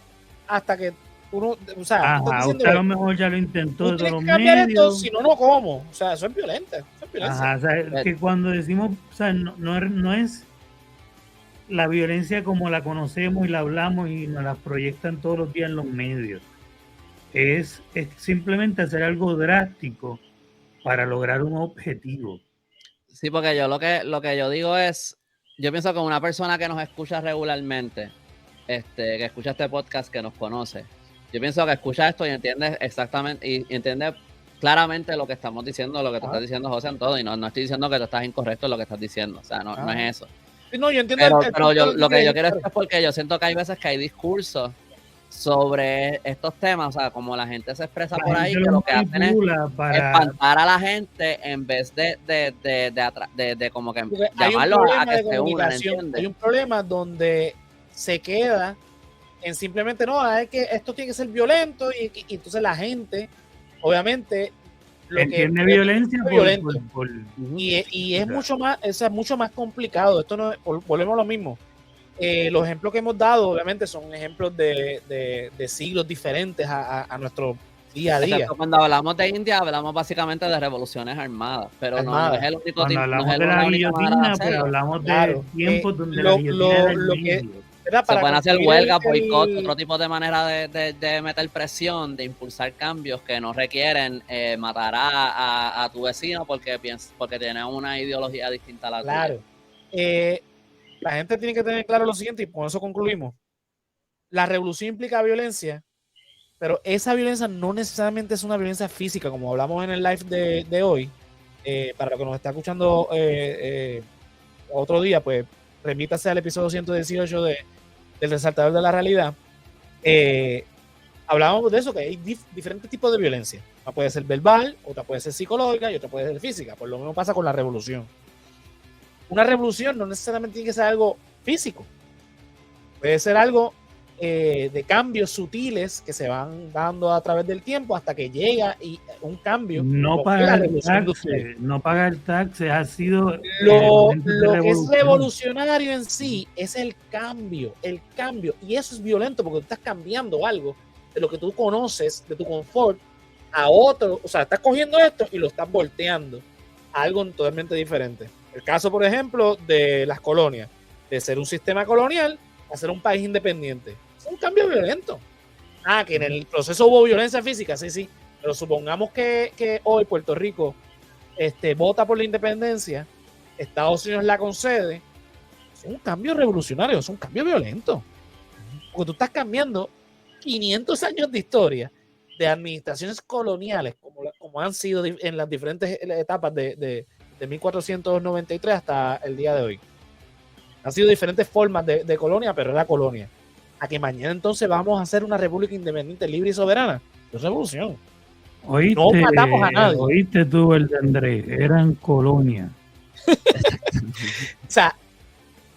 [SPEAKER 1] hasta que uno, o sea,
[SPEAKER 3] usted a lo mejor ya lo intentó de todos los
[SPEAKER 1] medios. Esto, si no como. O sea, eso es violento. Eso es violencia.
[SPEAKER 3] O sea, que cuando decimos, o sea, no es la violencia como la conocemos y la hablamos y nos la proyectan todos los días en los medios. Es simplemente hacer algo drástico para lograr un objetivo.
[SPEAKER 2] Sí, porque yo lo que yo digo es, yo pienso que una persona que nos escucha regularmente, que escucha este podcast, que nos conoce, yo pienso que escucha esto y entiende exactamente, y entiende claramente lo que estamos diciendo, lo que te estás diciendo, José, en todo, y no estoy diciendo que tú estás incorrecto en lo que estás diciendo, o sea, no es eso.
[SPEAKER 1] No, yo entiendo
[SPEAKER 2] pero lo que yo quiero decir es porque yo siento que hay veces que hay discursos sobre estos temas, o sea, como la gente se expresa por ahí, que lo que hacen es espantar a la gente en vez de como que llamarlo a que se unan, ¿entiendes?
[SPEAKER 1] Hay un problema donde se queda en simplemente, es que esto tiene que ser violento y entonces la gente, obviamente,
[SPEAKER 3] entiende violencia
[SPEAKER 1] y es mucho más, es mucho más complicado. Esto no volvemos a lo mismo. Los ejemplos que hemos dado, obviamente, son ejemplos de siglos diferentes a nuestro día a día.
[SPEAKER 2] Exacto, cuando hablamos de India, hablamos básicamente de revoluciones armadas, pero no es el único
[SPEAKER 3] cuando hablamos de la guillotina, pues hablamos de tiempos donde la guillotina era
[SPEAKER 2] se pueden hacer huelgas, boicot, otro tipo de manera de meter presión, de impulsar cambios que no requieren matar a tu vecino porque tiene una ideología distinta a la tuya.
[SPEAKER 1] Claro. La gente tiene que tener claro lo siguiente, y con eso concluimos. La revolución implica violencia, pero esa violencia no necesariamente es una violencia física, como hablamos en el live de hoy. Para lo que nos está escuchando otro día, pues remítase al episodio 118 del Resaltador de la Realidad. Hablábamos de eso, que hay diferentes tipos de violencia. Una puede ser verbal, otra puede ser psicológica y otra puede ser física. Por lo mismo pasa con la revolución. Una revolución no necesariamente tiene que ser algo físico. Puede ser algo de cambios sutiles que se van dando a través del tiempo hasta que llega un cambio.
[SPEAKER 3] No pagar taxes ha sido
[SPEAKER 1] lo que es revolucionario en sí es el cambio, y eso es violento porque tú estás cambiando algo de lo que tú conoces, de tu confort, a otro. O sea, estás cogiendo esto y lo estás volteando a algo totalmente diferente. El caso, por ejemplo, de las colonias, de ser un sistema colonial a ser un país independiente. Es un cambio violento. Que en el proceso hubo violencia física, sí, pero supongamos que hoy Puerto Rico vota por la independencia, Estados Unidos la concede. Es un cambio revolucionario, es un cambio violento. Porque tú estás cambiando 500 años de historia de administraciones coloniales, como han sido en las diferentes etapas de 1493 hasta el día de hoy. Han sido diferentes formas de colonia, pero era colonia. A que mañana entonces vamos a hacer una república independiente, libre y soberana. Es revolución.
[SPEAKER 3] No matamos a nadie. Oíste tú el de Andrés, eran colonia.
[SPEAKER 1] O sea,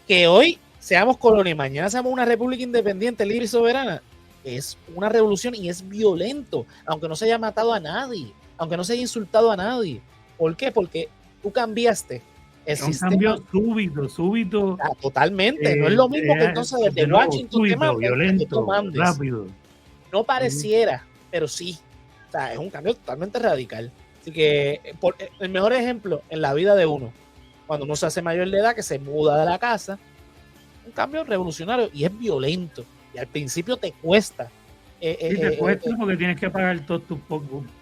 [SPEAKER 1] que hoy seamos colonia y mañana seamos una república independiente, libre y soberana, es una revolución y es violento, aunque no se haya matado a nadie, aunque no se haya insultado a nadie. ¿Por qué? Porque tú cambiaste el sistema.
[SPEAKER 3] Un cambio súbito.
[SPEAKER 1] Totalmente. No es lo mismo que entonces desde Washington
[SPEAKER 3] súbito, violento, rápido.
[SPEAKER 1] No pareciera, pero sí. O sea, es un cambio totalmente radical. Así que el mejor ejemplo en la vida de uno, cuando uno se hace mayor de edad, que se muda de la casa, un cambio revolucionario y es violento. Y al principio te cuesta.
[SPEAKER 3] Te cuesta porque tienes que pagar todos tus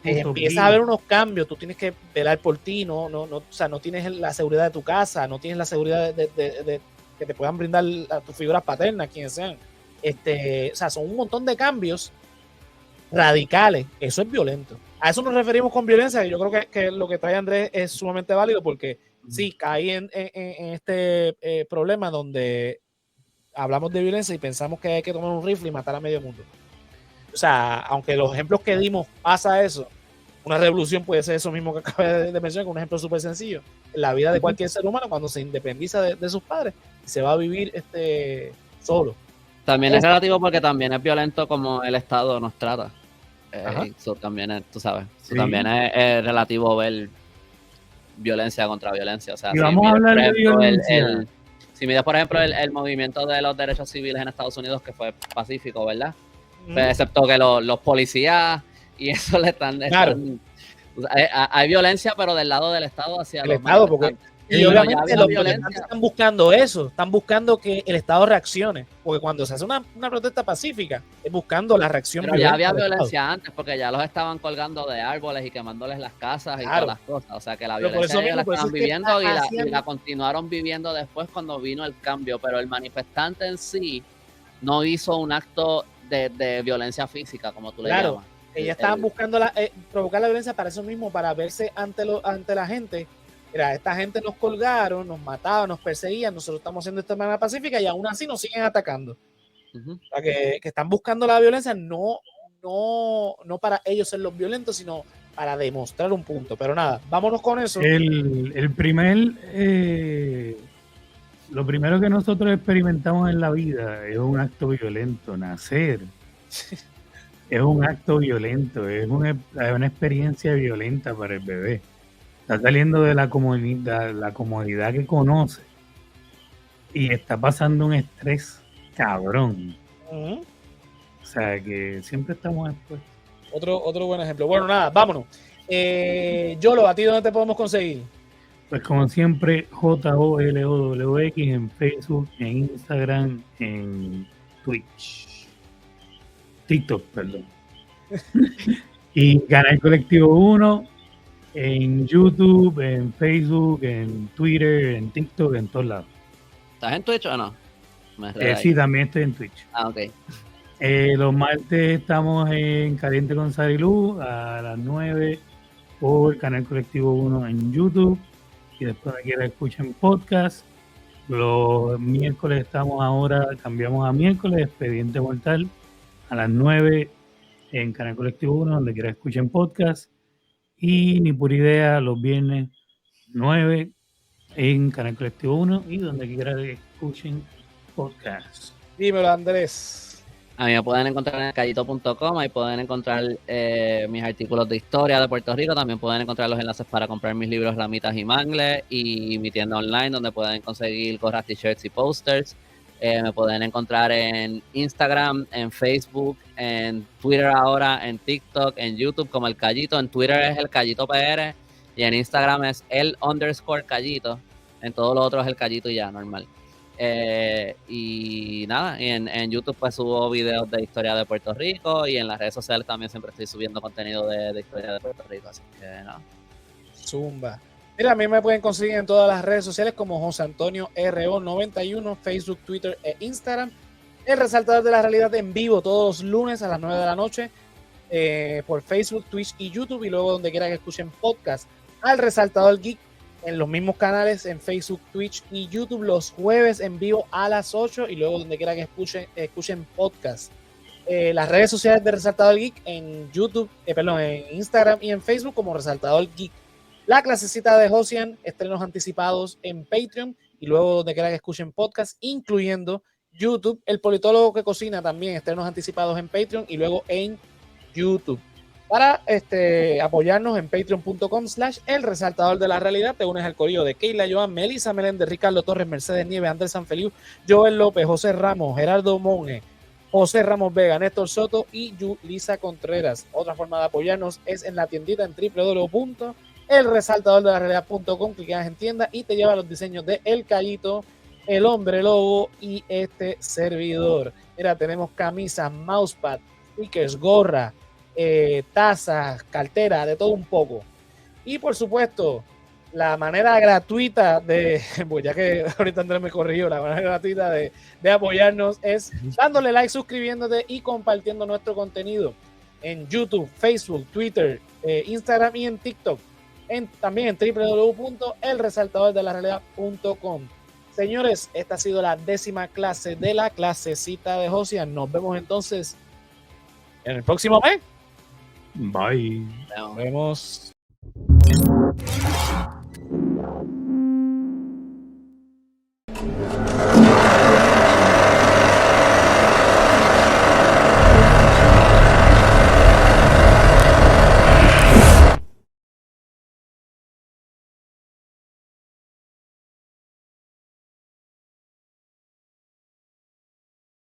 [SPEAKER 1] empiezas a ver unos cambios, tú tienes que velar por ti, o sea, no tienes la seguridad de tu casa, no tienes la seguridad de que te puedan brindar a tus figuras paternas, quienes sean. O sea, son un montón de cambios radicales. Eso es violento. A eso nos referimos con violencia, y yo creo que lo que trae Andrés es sumamente válido, porque sí, caí en este problema donde hablamos de violencia y pensamos que hay que tomar un rifle y matar a medio mundo. O sea, aunque los ejemplos que dimos pasa eso, una revolución puede ser eso mismo que acabé de mencionar, con un ejemplo súper sencillo. En la vida de cualquier ser humano, cuando se independiza de sus padres y se va a vivir solo.
[SPEAKER 2] También es relativo porque también es violento como el Estado nos trata. Eso también es, tú sabes, eso también es relativo ver violencia contra violencia. O sea,
[SPEAKER 3] y vamos a hablar de violencia.
[SPEAKER 2] Si miras, por ejemplo, el movimiento de los derechos civiles en Estados Unidos, que fue pacífico, ¿verdad? Pues, excepto que los policías y eso le están...
[SPEAKER 1] Claro.
[SPEAKER 2] Hay violencia, pero del lado del Estado hacia
[SPEAKER 1] el Estado, porque y obviamente los violentos están buscando eso, están buscando que el Estado reaccione, porque cuando se hace una protesta pacífica es buscando la reacción.
[SPEAKER 2] Pero ya había violencia antes, porque ya los estaban colgando de árboles y quemándoles las casas y todas las cosas, o sea que la violencia ellos la estaban viviendo y la continuaron viviendo después cuando vino el cambio, pero el manifestante en sí no hizo un acto de violencia física, como tú le llamas.
[SPEAKER 1] Ellos estaban buscando provocar la violencia para eso mismo, para verse ante la gente. Mira, esta gente nos colgaron, nos mataban, nos perseguían, nosotros estamos haciendo esto de manera pacífica y aún así nos siguen atacando. O sea, que están buscando la violencia no para ellos ser los violentos, sino para demostrar un punto. Pero nada, vámonos con eso.
[SPEAKER 3] Lo primero que nosotros experimentamos en la vida es un acto violento. Nacer es un acto violento, es una experiencia violenta para el bebé. Está saliendo de la comodidad que conoce y está pasando un estrés cabrón. O sea que siempre estamos expuestos.
[SPEAKER 1] Otro buen ejemplo. Bueno, nada, vámonos. Yolo, ¿a ti dónde te podemos conseguir?
[SPEAKER 3] Pues como siempre, JOLOWX en Facebook, en Instagram, en TikTok, perdón. Y Canal Colectivo 1 en YouTube, en Facebook, en Twitter, en TikTok, en todos lados.
[SPEAKER 2] ¿Estás en Twitch o no?
[SPEAKER 3] Sí, también estoy en Twitch.
[SPEAKER 2] Ok.
[SPEAKER 3] Los martes estamos en Caliente con Sarilú a las 9 por Canal Colectivo 1 en YouTube. Y después aquí la escuchen podcast. Los miércoles cambiamos a miércoles, Expediente Mortal, a las 9 en Canal Colectivo 1, donde quiera escuchen podcast. Y Ni Pura Idea los viernes 9 en Canal Colectivo 1 y donde quiera escuchen podcast.
[SPEAKER 1] Dímelo, Andrés.
[SPEAKER 2] A mí me pueden encontrar en elcallito.com, ahí pueden encontrar mis artículos de historia de Puerto Rico, también pueden encontrar los enlaces para comprar mis libros Ramitas y Mangles y mi tienda online donde pueden conseguir gorras, t-shirts y posters. Me pueden encontrar en Instagram, en Facebook, en Twitter ahora, en TikTok, en YouTube como El Callito, en Twitter es El Callito PR y en Instagram es el_Callito, en todo lo otro es El Callito y ya, normal. Y nada, y en YouTube pues subo videos de historia de Puerto Rico y en las redes sociales también siempre estoy subiendo contenido de historia de Puerto Rico, así que no.
[SPEAKER 1] Zumba. Mira, a mí me pueden conseguir en todas las redes sociales como José Antonio RO91, Facebook, Twitter e Instagram. El Resaltador de la Realidad en vivo todos los lunes a las 9 de la noche por Facebook, Twitch y YouTube, y luego donde quiera que escuchen podcast al Resaltador Geek en los mismos canales en Facebook, Twitch y YouTube los jueves en vivo a las 8 y luego donde quiera que escuchen podcast. Las redes sociales de Resaltador Geek en YouTube, en Instagram y en Facebook como Resaltador Geek. La clasecita de Josian, estrenos anticipados en Patreon y luego donde quiera que escuchen podcast, incluyendo YouTube. El Politólogo que Cocina también, estrenos anticipados en Patreon y luego en YouTube. Para apoyarnos en patreon.com/El Resaltador de la Realidad, te unes al corillo de Keila Joan, Melissa Meléndez, Ricardo Torres, Mercedes Nieves, Andrés Sanfeliu, Joel López, José Ramos, Gerardo Monge, José Ramos Vega, Néstor Soto y Yulisa Contreras. Otra forma de apoyarnos es en la tiendita en www.elresaltadordelarealidad.com. Clicas en tienda y te lleva los diseños de El Callito, El Hombre Lobo y este servidor. Mira, tenemos camisas, mousepad, stickers, gorra, tazas, cartera, de todo un poco. Y por supuesto, la manera gratuita de, pues ya que ahorita Andrés me corrigió, la manera gratuita de apoyarnos es dándole like, suscribiéndote y compartiendo nuestro contenido en YouTube, Facebook, Twitter, Instagram y en TikTok. También en www.elresaltadordelarealidad.com. Señores, esta ha sido la 10ª clase de la clasecita de Josian. Nos vemos entonces en el próximo mes.
[SPEAKER 3] Bye.
[SPEAKER 1] Nos vemos.